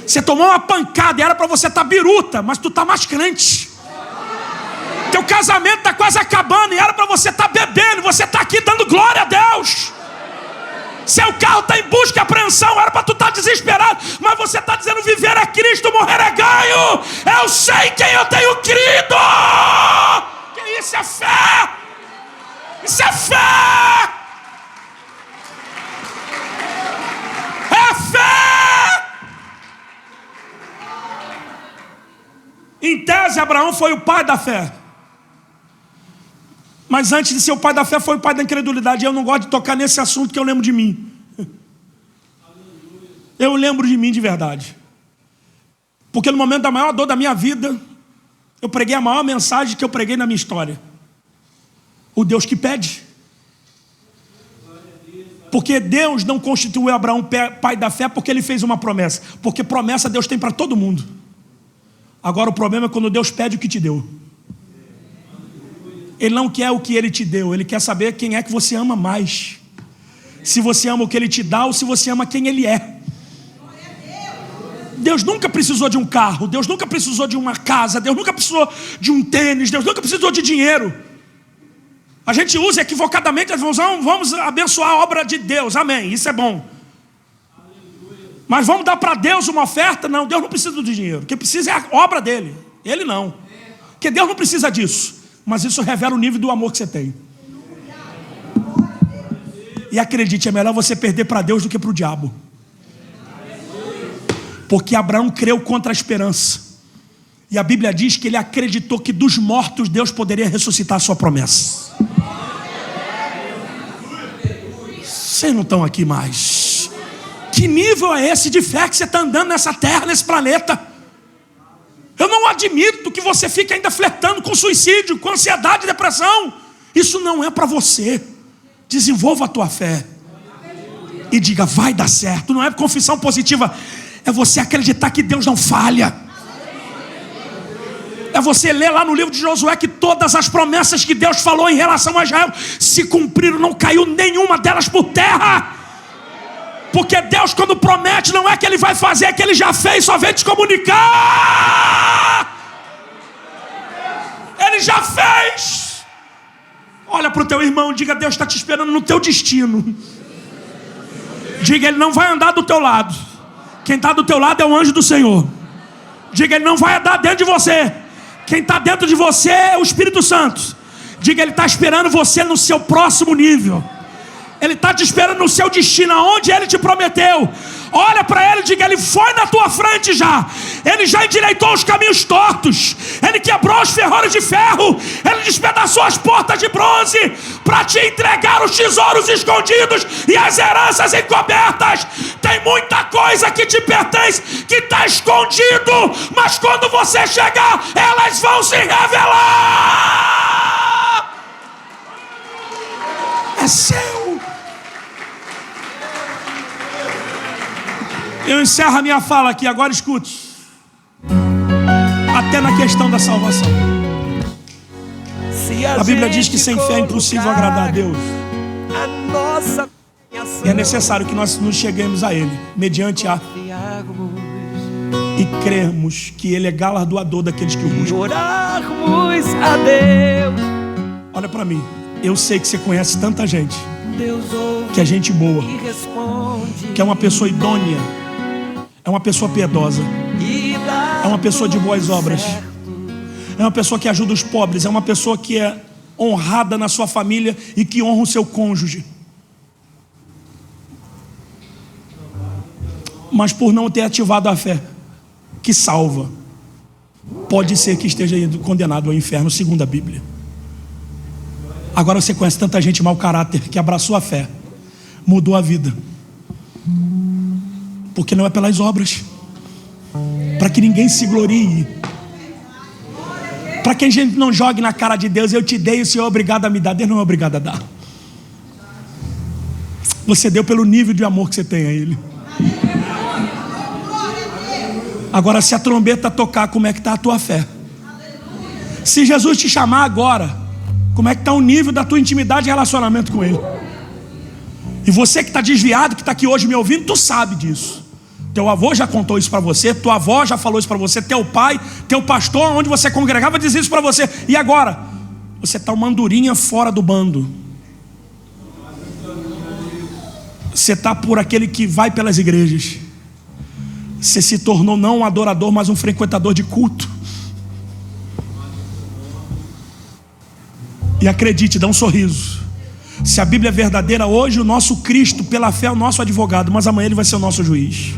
Você tomou uma pancada e era para você estar biruta, mas tu está mais crente. Teu casamento está quase acabando e era para você estar bebendo, você está aqui dando glória a Deus. Seu carro está em busca e apreensão, era para tu estar desesperado, mas você está dizendo: viver é Cristo, morrer é ganho. Eu sei quem eu tenho crido. Que isso é fé. Isso é fé. É fé. Em tese, Abraão foi o pai da fé. Mas antes de ser o pai da fé, foi o pai da incredulidade. Eu não gosto de tocar nesse assunto, que eu lembro de mim. Eu lembro de mim de verdade. Porque no momento da maior dor da minha vida, eu preguei a maior mensagem que eu preguei na minha história. O Deus que pede. Porque Deus não constituiu Abraão pai da fé porque ele fez uma promessa. Porque promessa Deus tem para todo mundo. Agora o problema é quando Deus pede o que te deu. Ele não quer o que Ele te deu, Ele quer saber quem é que você ama mais. Se você ama o que Ele te dá ou se você ama quem Ele é. Deus nunca precisou de um carro, Deus nunca precisou de uma casa, Deus nunca precisou de um tênis, Deus nunca precisou de dinheiro. A gente usa equivocadamente, vamos abençoar a obra de Deus, amém, isso é bom. Mas vamos dar para Deus uma oferta? Não, Deus não precisa de dinheiro, o que precisa é a obra dele, Ele não. Porque Deus não precisa disso. Mas isso revela o nível do amor que você tem. E acredite, é melhor você perder para Deus do que para o diabo. Porque Abraão creu contra a esperança. E a Bíblia diz que ele acreditou que dos mortos Deus poderia ressuscitar a sua promessa. Vocês não estão aqui mais. Que nível é esse de fé que você está andando nessa terra, nesse planeta? Eu não admito que você fique ainda flertando com suicídio, com ansiedade e depressão. Isso não é para você. Desenvolva a tua fé e diga: vai dar certo. Não é confissão positiva, é você acreditar que Deus não falha. É você ler lá no livro de Josué que todas as promessas que Deus falou em relação a Israel se cumpriram, não caiu nenhuma delas por terra. Porque Deus, quando promete, não é que Ele vai fazer, é que Ele já fez, só vem te comunicar. Ele já fez. Olha para o teu irmão, diga: Deus está te esperando no teu destino. Diga: Ele não vai andar do teu lado. Quem está do teu lado é o anjo do Senhor. Diga: Ele não vai andar dentro de você. Quem está dentro de você é o Espírito Santo. Diga: Ele está esperando você no seu próximo nível. Ele está te esperando no seu destino, aonde Ele te prometeu. Olha para Ele e diga: Ele foi na tua frente já. Ele já endireitou os caminhos tortos. Ele quebrou os ferrolhos de ferro. Ele despedaçou as portas de bronze para te entregar os tesouros escondidos e as heranças encobertas. Tem muita coisa que te pertence, que está escondido, mas quando você chegar, elas vão se revelar. É seu. Eu encerro a minha fala aqui, agora escute. Até na questão da salvação. A Bíblia diz que sem fé é impossível agradar a Deus. E é necessário que nós nos cheguemos a Ele mediante a e crermos que Ele é galardoador daqueles que o buscam. Orarmos a Deus. Olha para mim, eu sei que você conhece tanta gente que é gente boa, que é uma pessoa idônea, é uma pessoa piedosa, é uma pessoa de boas obras, é uma pessoa que ajuda os pobres, é uma pessoa que é honrada na sua família e que honra o seu cônjuge. Mas por não ter ativado a fé que salva, pode ser que esteja indo condenado ao inferno, segundo a Bíblia. Agora você conhece tanta gente mau caráter que abraçou a fé, mudou a vida, porque não é pelas obras, para que ninguém se glorie, para que a gente não jogue na cara de Deus: eu te dei, o Senhor é obrigado a me dar. Deus não é obrigado a dar. Você deu pelo nível de amor que você tem a Ele. Agora, se a trombeta tocar, como é que está a tua fé? Se Jesus te chamar agora, como é que está o nível da tua intimidade e relacionamento com Ele? E você que está desviado, que está aqui hoje me ouvindo, tu sabe disso. Teu avô já contou isso para você, tua avó já falou isso para você, teu pai, teu pastor, onde você congregava, dizia isso para você. E agora? Você está uma andorinha fora do bando. Você está por aquele que vai pelas igrejas. Você se tornou não um adorador, mas um frequentador de culto. E acredite, dá um sorriso. Se a Bíblia é verdadeira, hoje o nosso Cristo, pela fé, é o nosso advogado, mas amanhã Ele vai ser o nosso juiz.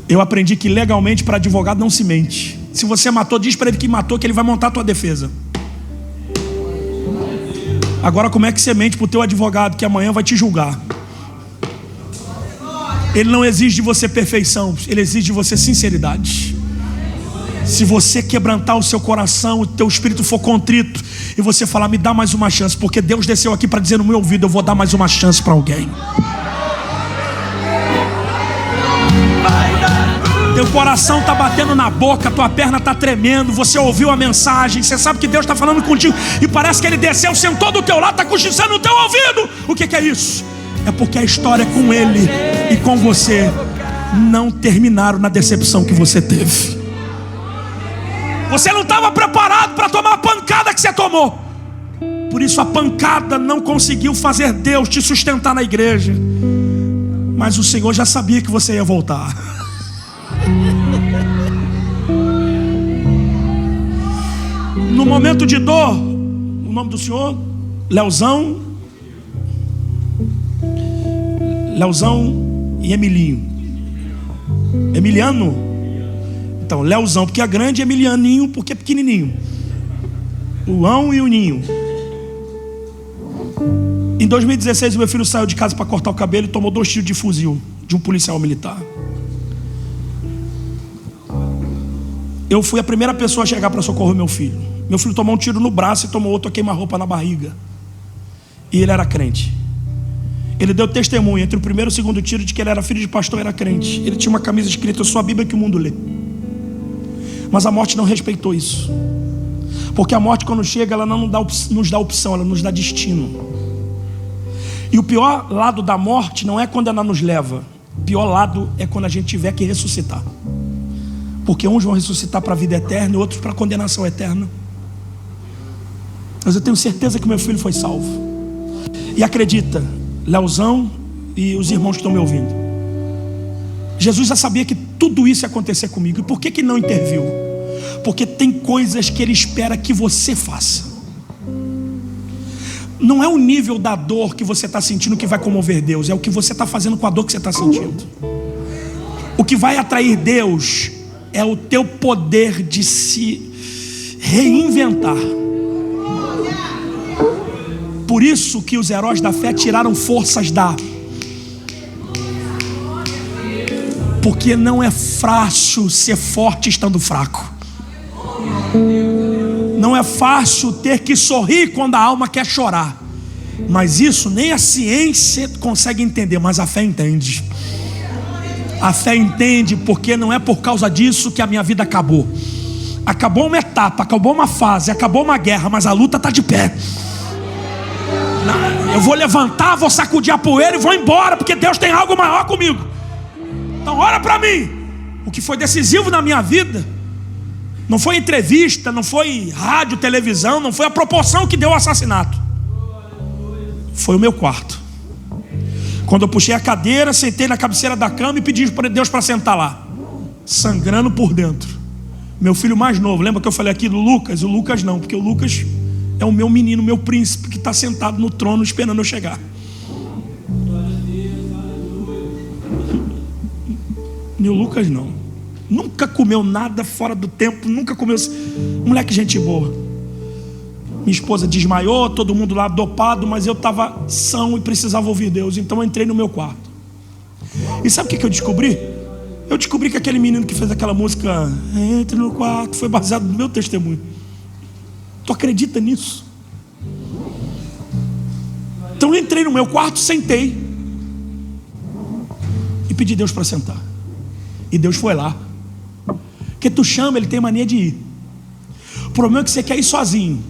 Eu aprendi que legalmente para advogado não se mente. Se você matou, diz para ele que matou, que ele vai montar a tua defesa. Agora, como é que você mente para o teu advogado que amanhã vai te julgar? Ele não exige de você perfeição, ele exige de você sinceridade. Se você quebrantar o seu coração, o teu espírito for contrito, e você falar: me dá mais uma chance, porque Deus desceu aqui para dizer no meu ouvido: eu vou dar mais uma chance para alguém. Teu coração está batendo na boca, tua perna está tremendo, você ouviu a mensagem, você sabe que Deus está falando contigo, e parece que Ele desceu, sentou do teu lado, está cochichando no teu ouvido. O que é isso? É porque a história com Ele e com você não terminaram na decepção que você teve. Você não estava preparado para tomar a pancada que você tomou. Por isso a pancada não conseguiu fazer Deus te sustentar na igreja. Mas o Senhor já sabia que você ia voltar. No momento de dor, o nome do Senhor, Leozão e Emilinho. Emiliano. Então, Leozão porque é grande, Emilianinho porque é pequenininho. O ão e o ninho. Em 2016, o meu filho saiu de casa para cortar o cabelo e tomou 2 tiros de fuzil de um policial militar. Eu fui a primeira pessoa a chegar para socorrer meu filho. Meu filho tomou um tiro no braço e tomou outro a queima-roupa na barriga. E ele era crente. Ele deu testemunho entre o primeiro e o segundo tiro de que ele era filho de pastor e era crente. Ele tinha uma camisa escrita: eu sou a Bíblia que o mundo lê. Mas a morte não respeitou isso. Porque a morte, quando chega, ela não nos dá opção, ela nos dá destino. E o pior lado da morte não é quando ela nos leva. O pior lado é quando a gente tiver que ressuscitar. Porque uns vão ressuscitar para a vida eterna e outros para a condenação eterna. Mas eu tenho certeza que meu filho foi salvo. E acredita, Leozão e os irmãos que estão me ouvindo, Jesus já sabia que tudo isso ia acontecer comigo. E por que não interviu? Porque tem coisas que Ele espera que você faça. Não é o nível da dor que você está sentindo que vai comover Deus, é o que você está fazendo com a dor que você está sentindo. O que vai atrair Deus é o teu poder de se reinventar. Por isso que os heróis da fé tiraram forças porque não é fácil ser forte estando fraco. Não é fácil ter que sorrir quando a alma quer chorar. Mas isso nem a ciência consegue entender, mas a fé entende. A fé entende, porque não é por causa disso que a minha vida acabou. Acabou uma etapa, acabou uma fase, acabou uma guerra, mas a luta está de pé. Eu vou levantar, vou sacudir a poeira e vou embora, porque Deus tem algo maior comigo. Então olha para mim. O que foi decisivo na minha vida não foi entrevista, não foi rádio, televisão, não foi a proporção que deu o assassinato. Foi o meu quarto. Quando eu puxei a cadeira, sentei na cabeceira da cama e pedi para Deus para sentar lá, sangrando por dentro. Meu filho mais novo, lembra que eu falei aqui do Lucas? O Lucas não, porque o Lucas é o meu menino, meu príncipe, que está sentado no trono esperando eu chegar. Meu Lucas não. Nunca comeu nada fora do tempo, nunca comeu. Moleque, gente boa. Minha esposa desmaiou, todo mundo lá dopado, mas eu estava são e precisava ouvir Deus. Então eu entrei no meu quarto. E sabe o que eu descobri? Eu descobri que aquele menino que fez aquela música Entre no Quarto foi baseado no meu testemunho. Tu acredita nisso? Então eu entrei no meu quarto, sentei e pedi Deus para sentar. E Deus foi lá. Porque tu chama, Ele tem mania de ir. O problema é que você quer ir sozinho.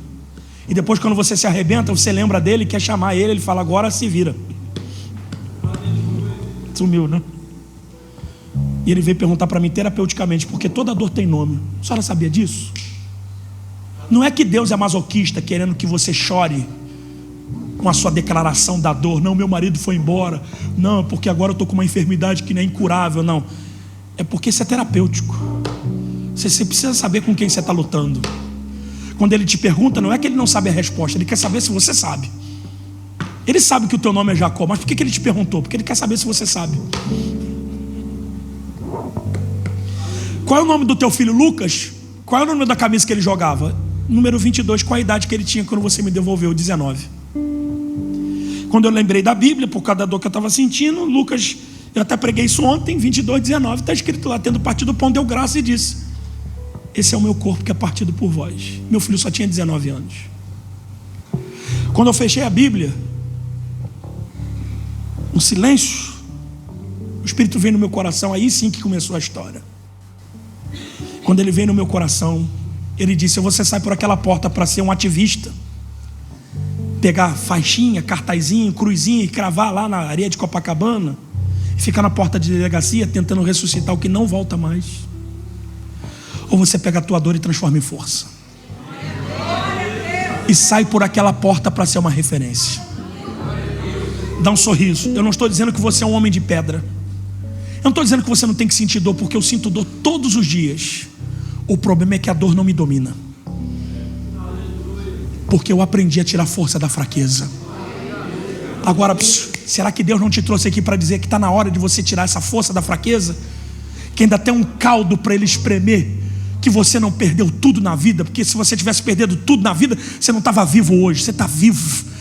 E depois, quando você se arrebenta, você lembra dele, quer chamar ele, ele fala, agora se vira. Sumiu, né? E ele veio perguntar para mim terapeuticamente, porque toda dor tem nome. A senhora sabia disso? Não é que Deus é masoquista, querendo que você chore com a sua declaração da dor. Não, meu marido foi embora. Não, porque agora eu estou com uma enfermidade que não é incurável. Não, é porque isso é terapêutico. Você precisa saber com quem você está lutando. Quando Ele te pergunta, não é que Ele não sabe a resposta, Ele quer saber se você sabe. Ele sabe que o teu nome é Jacó, mas por que Ele te perguntou? Porque Ele quer saber se você sabe. Qual é o nome do teu filho, Lucas? Qual é o nome da camisa que ele jogava? Número 22, qual a idade que ele tinha quando você me devolveu? 19. Quando eu lembrei da Bíblia, por causa da dor que eu estava sentindo, Lucas, eu até preguei isso ontem, 22, 19, está escrito lá, tendo partido o pão, deu graça e disse, esse é o meu corpo que é partido por vós. Meu filho só tinha 19 anos. Quando eu fechei a Bíblia, no silêncio, o Espírito veio no meu coração, aí sim que começou a história. Quando ele veio no meu coração, ele disse, você sai por aquela porta para ser um ativista, pegar faixinha, cartazinho, cruzinha e cravar lá na areia de Copacabana, e ficar na porta de delegacia tentando ressuscitar o que não volta mais. Ou você pega a tua dor e transforma em força e sai por aquela porta para ser uma referência. Dá um sorriso. Eu não estou dizendo que você é um homem de pedra. Eu não estou dizendo que você não tem que sentir dor, porque eu sinto dor todos os dias. O problema é que a dor não me domina, porque eu aprendi a tirar força da fraqueza. Agora, será que Deus não te trouxe aqui para dizer que está na hora de você tirar essa força da fraqueza? Que ainda tem um caldo para Ele espremer, que você não perdeu tudo na vida, porque se você tivesse perdido tudo na vida, você não estava vivo hoje. Você está vivo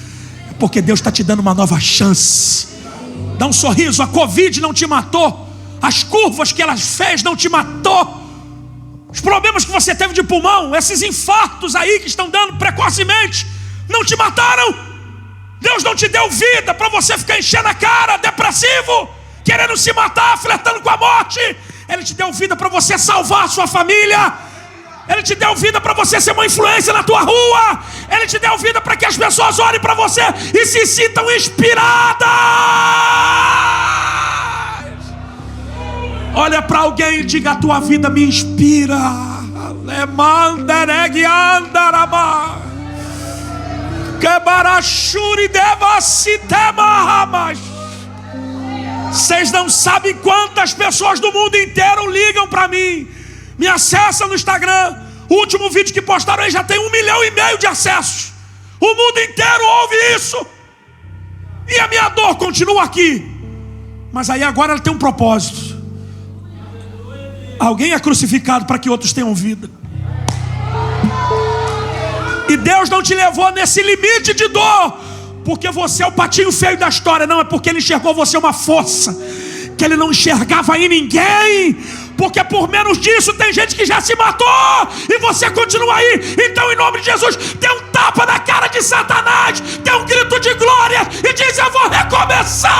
porque Deus está te dando uma nova chance. Dá um sorriso. A Covid não te matou, as curvas que ela fez não te matou, os problemas que você teve de pulmão, esses infartos aí que estão dando precocemente, não te mataram. Deus não te deu vida para você ficar enchendo a cara, depressivo, querendo se matar, flertando com a morte. Ele te deu vida para você salvar a sua família. Ele te deu vida para você ser uma influência na tua rua. Ele te deu vida para que as pessoas olhem para você e se sintam inspiradas. Olha para alguém e diga: a tua vida me inspira. Vocês não sabem quantas pessoas do mundo inteiro ligam para mim, me acessam no Instagram. O último vídeo que postaram aí já tem 1,5 milhão de acessos. O mundo inteiro ouve isso. E a minha dor continua aqui. Mas aí agora ela tem um propósito. Alguém é crucificado para que outros tenham vida. E Deus não te levou nesse limite de dor porque você é o patinho feio da história. Não, é porque Ele enxergou você uma força que Ele não enxergava em ninguém. Porque por menos disso tem gente que já se matou e você continua aí. Então, em nome de Jesus, dê um tapa na cara de Satanás, dê um grito de glória e diz: eu vou recomeçar.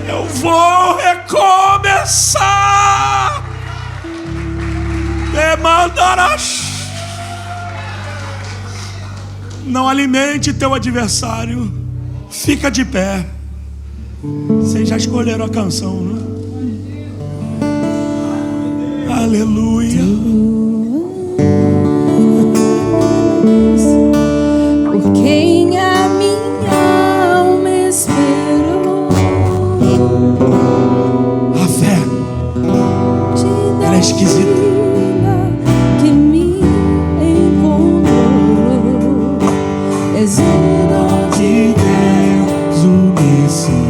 Eu vou recomeçar. Demandarás. Não alimente teu adversário. Fica de pé. Vocês já escolheram a canção, né? Aleluia. Por quem a minha alma esperou. A fé, ela é esquisita. Que me encontrou. És o dom de Deus, o Messias.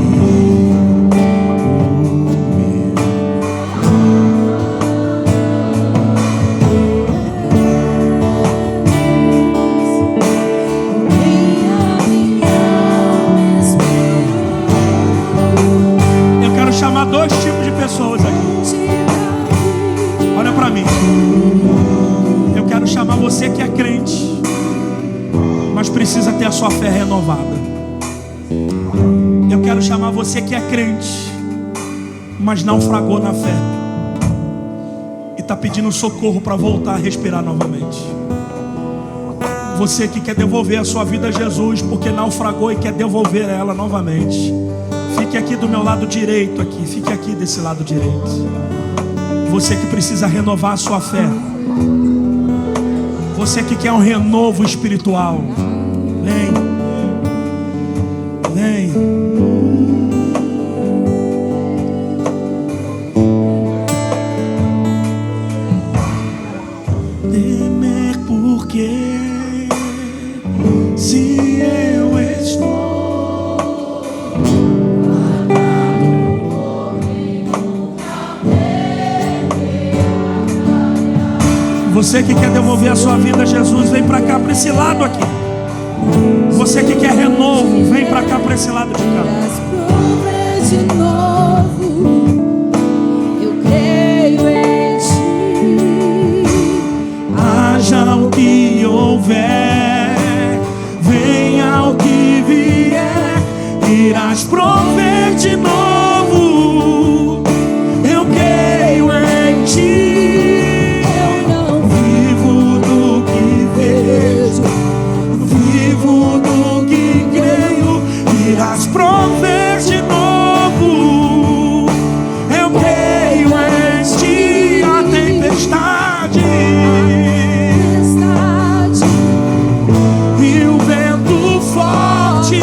Chamar 2 tipos de pessoas aqui. Olha para mim. Eu quero chamar você que é crente, mas precisa ter a sua fé renovada. Eu quero chamar você que é crente, mas naufragou na fé e está pedindo socorro para voltar a respirar novamente. Você que quer devolver a sua vida a Jesus porque naufragou e quer devolver ela novamente. Fique aqui do meu lado direito aqui. Fique aqui desse lado direito. Você que precisa renovar a sua fé. Você que quer um renovo espiritual. Vem. Vem. Temer porque se eu estou. Você que quer devolver a sua vida a Jesus, vem para cá, para esse lado aqui. Você que quer renovo, vem para cá, para esse lado de cá. De novo, eu creio em ti. Haja o que houver, venha o que vier, irás prover de novo. Eu creio em ti. Irás prover de novo. Eu creio em ti. A tempestade e o vento forte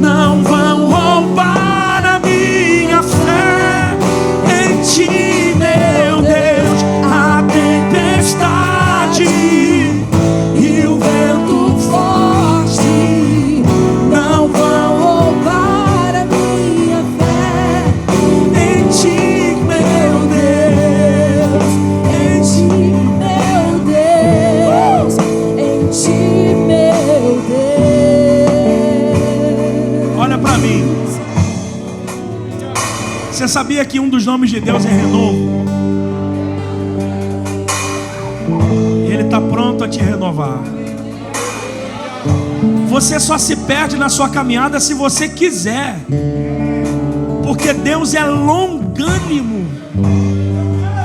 não vão roubar a minha fé em ti, meu Deus. A tempestade e o vento forte não vão roubar a minha fé em ti, meu Deus. Em ti, meu Deus. Em ti, meu Deus. Olha para mim. Você sabia que um dos nomes de Deus é renovo? Ele está pronto a te renovar. Você só se perde na sua caminhada se você quiser. Porque Deus é longânimo.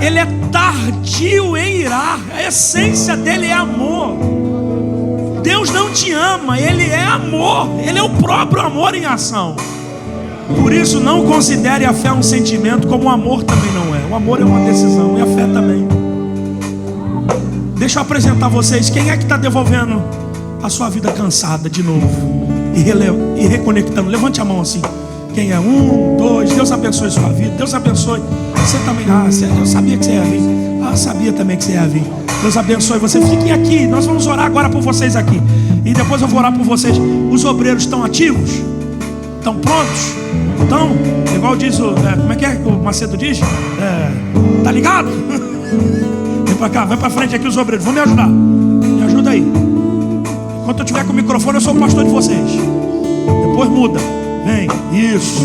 Ele é tardio em irar. A essência dele é amor. Deus não te ama, Ele é amor. Ele é o próprio amor em ação. Por isso, não considere a fé um sentimento, como o amor também não é. O amor é uma decisão e a fé também. Deixa eu apresentar a vocês. Quem é que está devolvendo a sua vida cansada de novo e reconectando? Levante a mão assim. Quem é? 1, 2. Deus abençoe sua vida. Deus abençoe. Você também. Eu sabia que você ia vir. Sabia também que você ia vir. Deus abençoe você. Fiquem aqui. Nós vamos orar agora por vocês aqui. E depois eu vou orar por vocês. Os obreiros estão ativos? Estão prontos? Então, igual diz o... como é que o Macedo diz? Tá ligado? Vem pra cá, vai pra frente aqui os obreiros. Vão me ajudar. Me ajuda aí. Enquanto eu tiver com o microfone, eu sou o pastor de vocês. Depois muda. Vem, isso.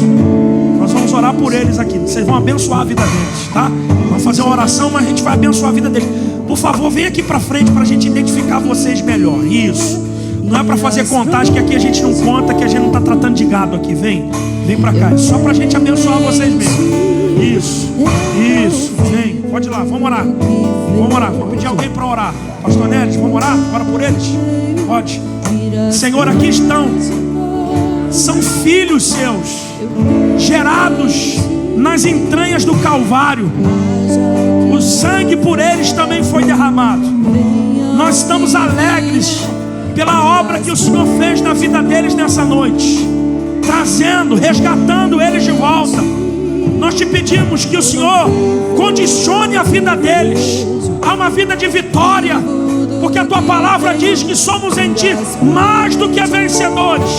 Nós vamos orar por eles aqui. Vocês vão abençoar a vida deles, tá? Vamos fazer uma oração, mas a gente vai abençoar a vida deles. Por favor, vem aqui pra frente pra gente identificar vocês melhor. Isso. Não é pra fazer contagem, que aqui a gente não conta, que a gente não tá tratando de gado aqui. Vem pra cá. É só pra gente abençoar vocês mesmo. Isso. Vem, pode ir lá, vamos orar. Vamos pedir alguém pra orar. Pastor Neres, vamos orar? Ora por eles? Pode. Senhor, aqui estão. São filhos seus, gerados nas entranhas do Calvário. O sangue por eles também foi derramado. Nós estamos alegres pela obra que o Senhor fez na vida deles nessa noite, trazendo, resgatando eles de volta. Nós te pedimos que o Senhor condicione a vida deles a uma vida de vitória, porque a tua palavra diz que somos em ti mais do que vencedores.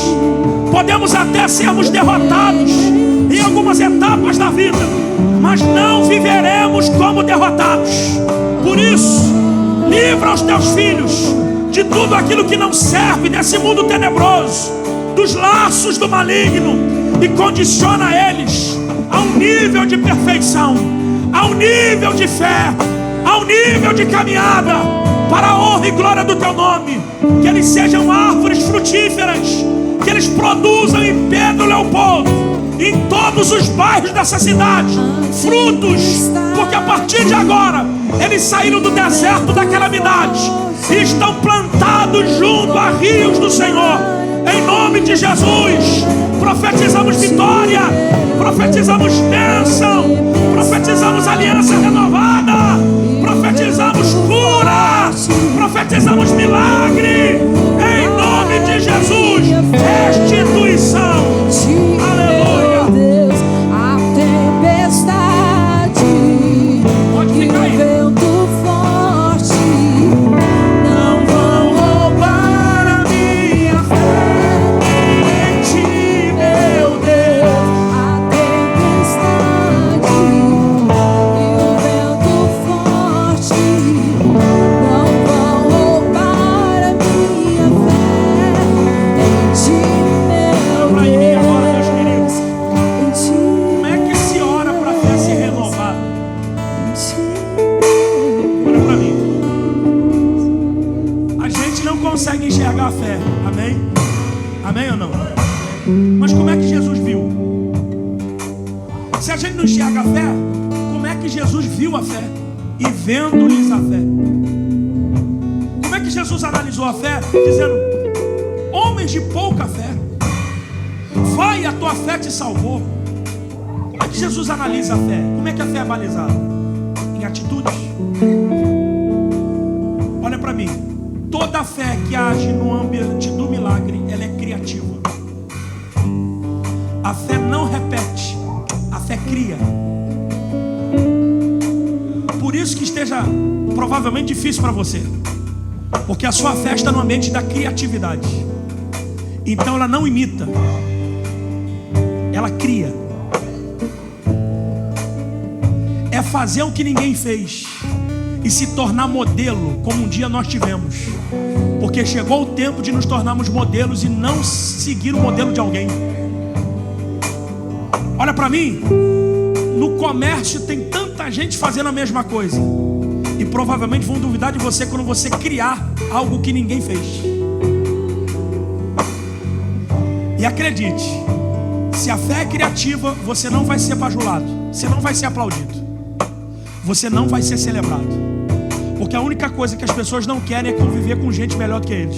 Podemos até sermos derrotados em algumas etapas da vida, mas não viveremos como derrotados. Por isso, livra os teus filhos de tudo aquilo que não serve desse mundo tenebroso, dos laços do maligno, e condiciona eles a um nível de perfeição, a um nível de fé, a um nível de caminhada para a honra e glória do teu nome. Que eles sejam árvores frutíferas, que eles produzam em Pedro Leopoldo, em todos os bairros dessa cidade, frutos, porque a partir de agora eles saíram do deserto da calamidade e estão plantados junto a rios do Senhor. Em nome de Jesus, profetizamos vitória, profetizamos bênção, profetizamos aliança renovada, profetizamos cura, profetizamos milagre. Em nome de Jesus, restituição. Aleluia. Deus, a tempestade, Pode ficar aí. o vento forte não vão roubar a minha fé em ti, meu Deus. A tempestade e o vento forte não vão roubar a minha fé em ti, meu Pra mim agora, meus queridos, Deus. Em ti, como é que se ora para a fé se renovar? em ti. Olha para mim. A gente não consegue enxergar a fé. Amém? Amém ou não? Mas como é que Jesus viu? Se a gente não enxerga a fé, como é que Jesus viu a fé? E vendo-lhes a fé. Como é que Jesus analisou a fé? Dizendo: homens de pouca fé, vai, a tua fé te salvou. Como é que Jesus analisa a fé? Como é que a fé é balizada? Em atitudes. Olha para mim. Toda fé que age no ambiente do milagre, ela é criativa. A fé não repete, a fé cria. Por isso que esteja provavelmente difícil para você, porque a sua fé está no ambiente da criatividade. Então ela não imita, ela cria. É fazer o que ninguém fez e se tornar modelo, como um dia nós tivemos. Porque chegou o tempo de nos tornarmos modelos e não seguir o modelo de alguém. Olha para mim, no comércio tem tanta gente fazendo a mesma coisa, e provavelmente vão duvidar de você quando você criar algo que ninguém fez. E acredite, se a fé é criativa, você não vai ser bajulado, você não vai ser aplaudido. você não vai ser celebrado. Porque a única coisa que as pessoas não querem é conviver com gente melhor do que eles.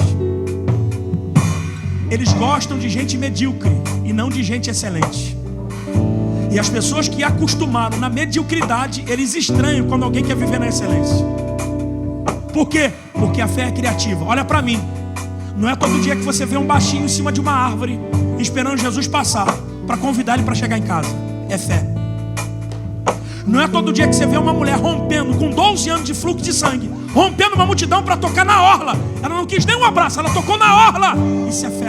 Eles gostam de gente medíocre e não de gente excelente. E as pessoas que acostumaram na mediocridade, eles estranham quando alguém quer viver na excelência. Por quê? Porque a fé é criativa. Olha para mim. Não é todo dia que você vê um baixinho em cima de uma árvore esperando Jesus passar para convidar ele para chegar em casa. É fé. Não é todo dia que você vê uma mulher rompendo com 12 anos de fluxo de sangue, rompendo uma multidão para tocar na orla. Ela não quis nem um abraço, ela tocou na orla. Isso é fé.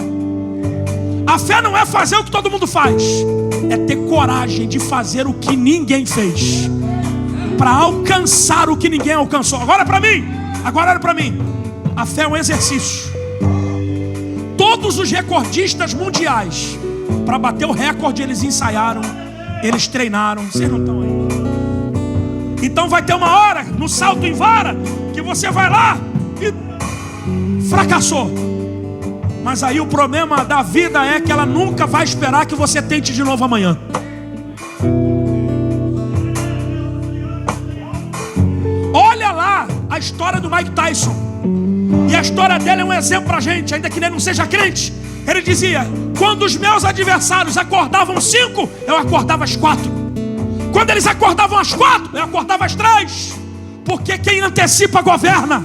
A fé não é fazer o que todo mundo faz, é ter coragem de fazer o que ninguém fez, para alcançar o que ninguém alcançou. Agora olha para mim. A fé é um exercício. Todos os recordistas mundiais, para bater o recorde, eles ensaiaram, eles treinaram. Vocês não estão aí. Então vai ter uma hora no salto em vara que você vai lá e fracassou. Mas aí o problema da vida é que ela nunca vai esperar que você tente de novo amanhã. Olha lá a história do Mike Tyson. E a história dele é um exemplo pra gente, ainda que ele não seja crente. Ele dizia: quando os meus adversários acordavam 5, eu acordava às 4. Quando eles acordavam às 4, eu acordava às 3. Porque quem antecipa governa.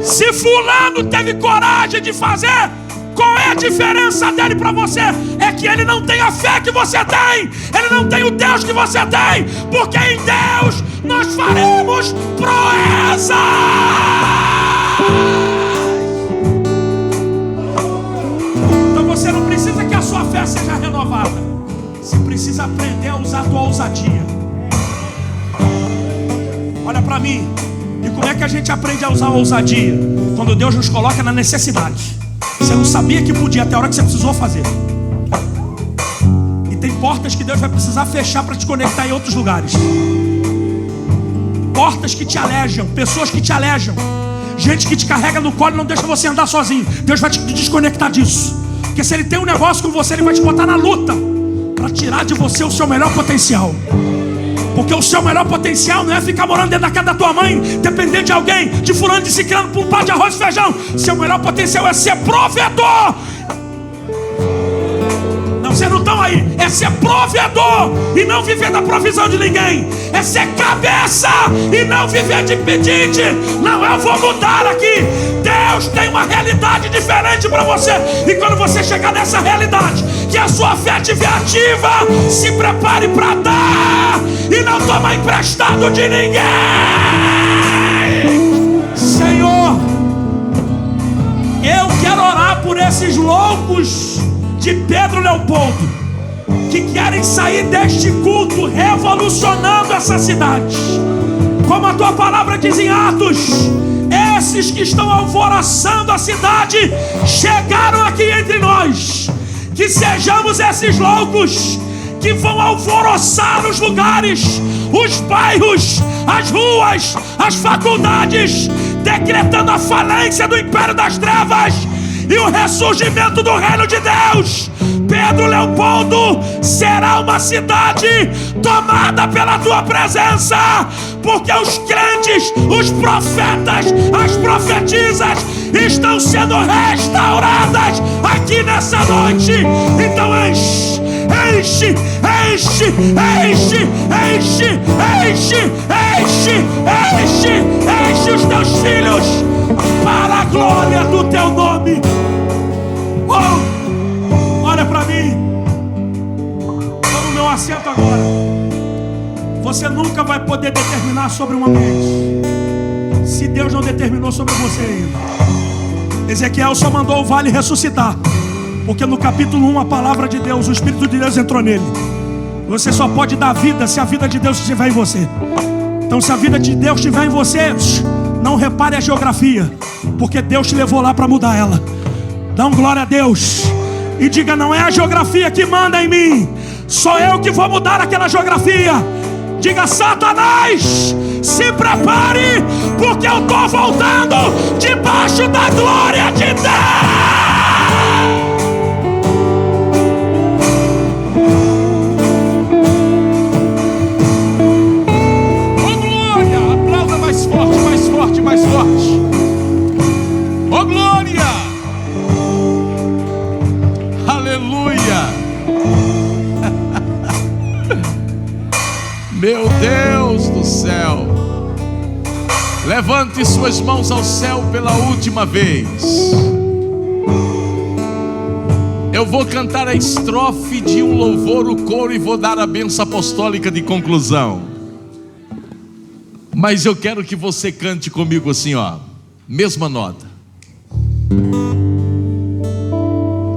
Se fulano teve coragem de fazer, qual é a diferença dele para você? É que ele não tem a fé que você tem. Ele não tem o Deus que você tem. Porque em Deus nós faremos proezas. Então você não precisa que a sua fé seja renovada. Você precisa aprender a usar a tua ousadia. Olha para mim. E como é que a gente aprende a usar a ousadia? Quando Deus nos coloca na necessidade. Você não sabia que podia até a hora que você precisou fazer. E tem portas que Deus vai precisar fechar para te conectar em outros lugares. Portas que te alejam, pessoas que te alejam, gente que te carrega no colo e não deixa você andar sozinho. Deus vai te desconectar disso. Porque se Ele tem um negócio com você, Ele vai te botar na luta para tirar de você o seu melhor potencial. Porque o seu melhor potencial não é ficar morando dentro da casa da tua mãe, dependendo de alguém, de fulano, de ciclano, por um prato de arroz e feijão. Seu melhor potencial é ser provedor. Não, vocês não estão aí. É ser provedor e não viver da provisão de ninguém. É ser cabeça e não viver de pedinte. Não, eu vou mudar aqui. Deus tem uma realidade diferente para você. E quando você chegar nessa realidade, que a sua fé estiver ativa, se prepare para dar e não toma emprestado de ninguém. Senhor, eu quero orar por esses loucos de Pedro Leopoldo, que querem sair deste culto revolucionando essa cidade. Como a tua palavra diz em Atos, esses que estão alvoroçando a cidade chegaram aqui entre nós. Que sejamos esses loucos que vão alvoroçar os lugares, os bairros, as ruas, as faculdades, decretando a falência do império das trevas e o ressurgimento do reino de Deus. Pedro Leopoldo será uma cidade tomada pela tua presença, porque os crentes, os profetas, as profetisas estão sendo restauradas aqui nessa noite. Então enche, enche, enche, enche, enche, enche, enche, enche, enche os teus filhos para a glória do teu nome. Oh, olha para mim. Estou no meu assento agora. Você nunca vai poder determinar sobre um ambiente se Deus não determinou sobre você ainda. Ezequiel só mandou o vale ressuscitar, porque no capítulo 1 a palavra de Deus, o Espírito de Deus entrou nele. Você só pode dar vida se a vida de Deus estiver em você. Então se a vida de Deus estiver em você, não repare a geografia, porque Deus te levou lá para mudar ela. Dá um glória a Deus e diga: não é a geografia que manda em mim, sou eu que vou mudar aquela geografia. Diga: Satanás, se prepare, porque eu estou voltando debaixo da glória de Deus. Levante suas mãos ao céu pela última vez. Eu vou cantar a estrofe de um louvor, o coro, e vou dar a bênção apostólica de conclusão. Mas eu quero que você cante comigo assim, ó, mesma nota.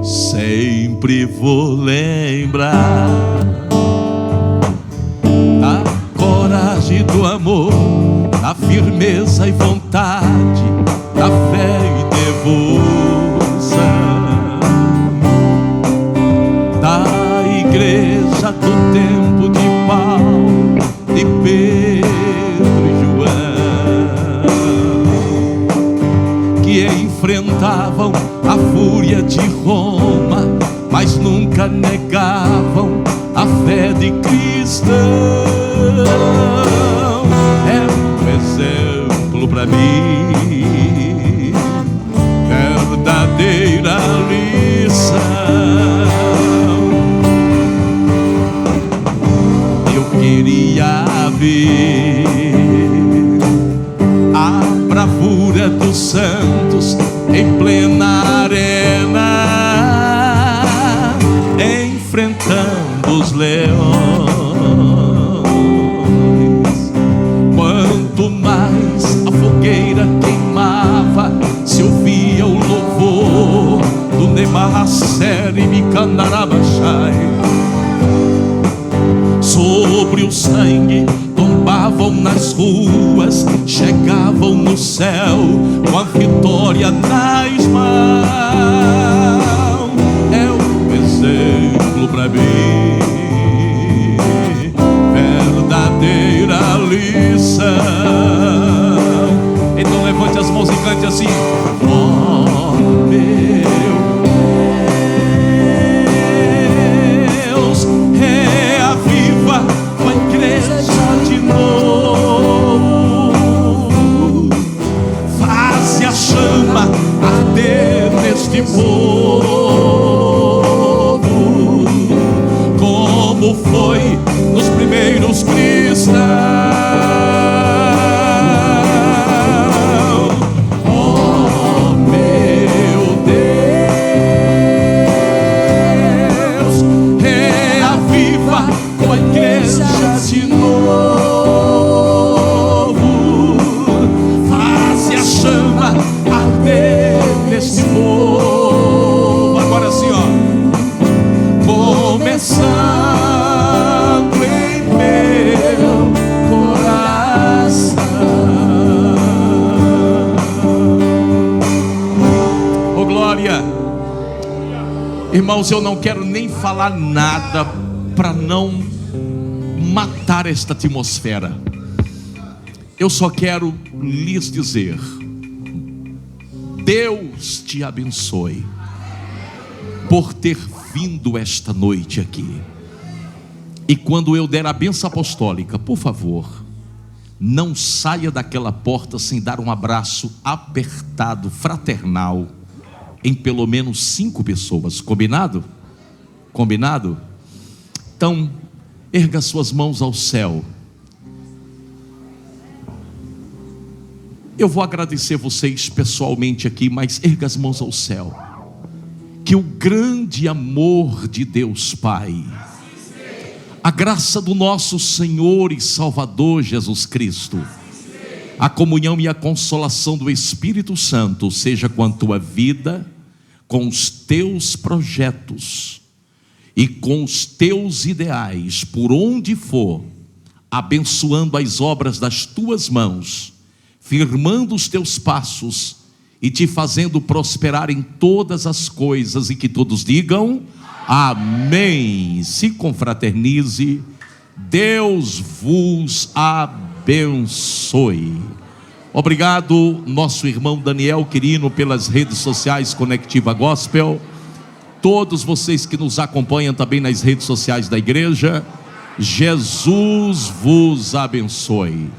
Sempre vou lembrar da coragem do amor, da firmeza e vontade, da fé e devoção, da igreja do tempo de Paulo, de Pedro e João, que enfrentavam a fúria de Roma, mas nunca negavam a fé de cristão. É um exemplo para mim, verdadeira lição. Eu queria ver a bravura dos santos em plena arena, enfrentando os leões. Quanto mais a fogueira queimava, se ouvia o louvor do Nemahaser e Mikandarabashai. Sobre o sangue tombavam nas ruas, chegavam no céu com a vitória nas mãos. É um exemplo para mim, verdadeira lição. Então levante as mãos e cante assim: ó meu Deus, reaviva a igreja de novo, faze a chama arder neste povo, como foi nos primeiros cristãos. Oh meu Deus, reaviva a igreja de novo, faze a chama arder neste povo. Agora sim, ó, começando em meu coração. Oh glória. Irmãos, eu não quero nem falar nada para não matar esta atmosfera. Eu só quero lhes dizer: Deus te abençoe por ter vindo esta noite aqui. E quando eu der a bênção apostólica, por favor, não saia daquela porta sem dar um abraço apertado, fraternal, em pelo menos 5 pessoas. Combinado? Combinado? Então, erga suas mãos ao céu. Eu vou agradecer vocês pessoalmente aqui, mas erga as mãos ao céu. Que o grande amor de Deus Pai, a graça do nosso Senhor e Salvador Jesus Cristo, a comunhão e a consolação do Espírito Santo seja com a tua vida, com os teus projetos e com os teus ideais, por onde for, abençoando as obras das tuas mãos, firmando os teus passos e te fazendo prosperar em todas as coisas, e que todos digam amém. Se confraternize. Deus vos abençoe. Obrigado, nosso irmão Daniel Quirino, pelas redes sociais Conectiva Gospel. Todos vocês que nos acompanham também nas redes sociais da igreja, Jesus vos abençoe.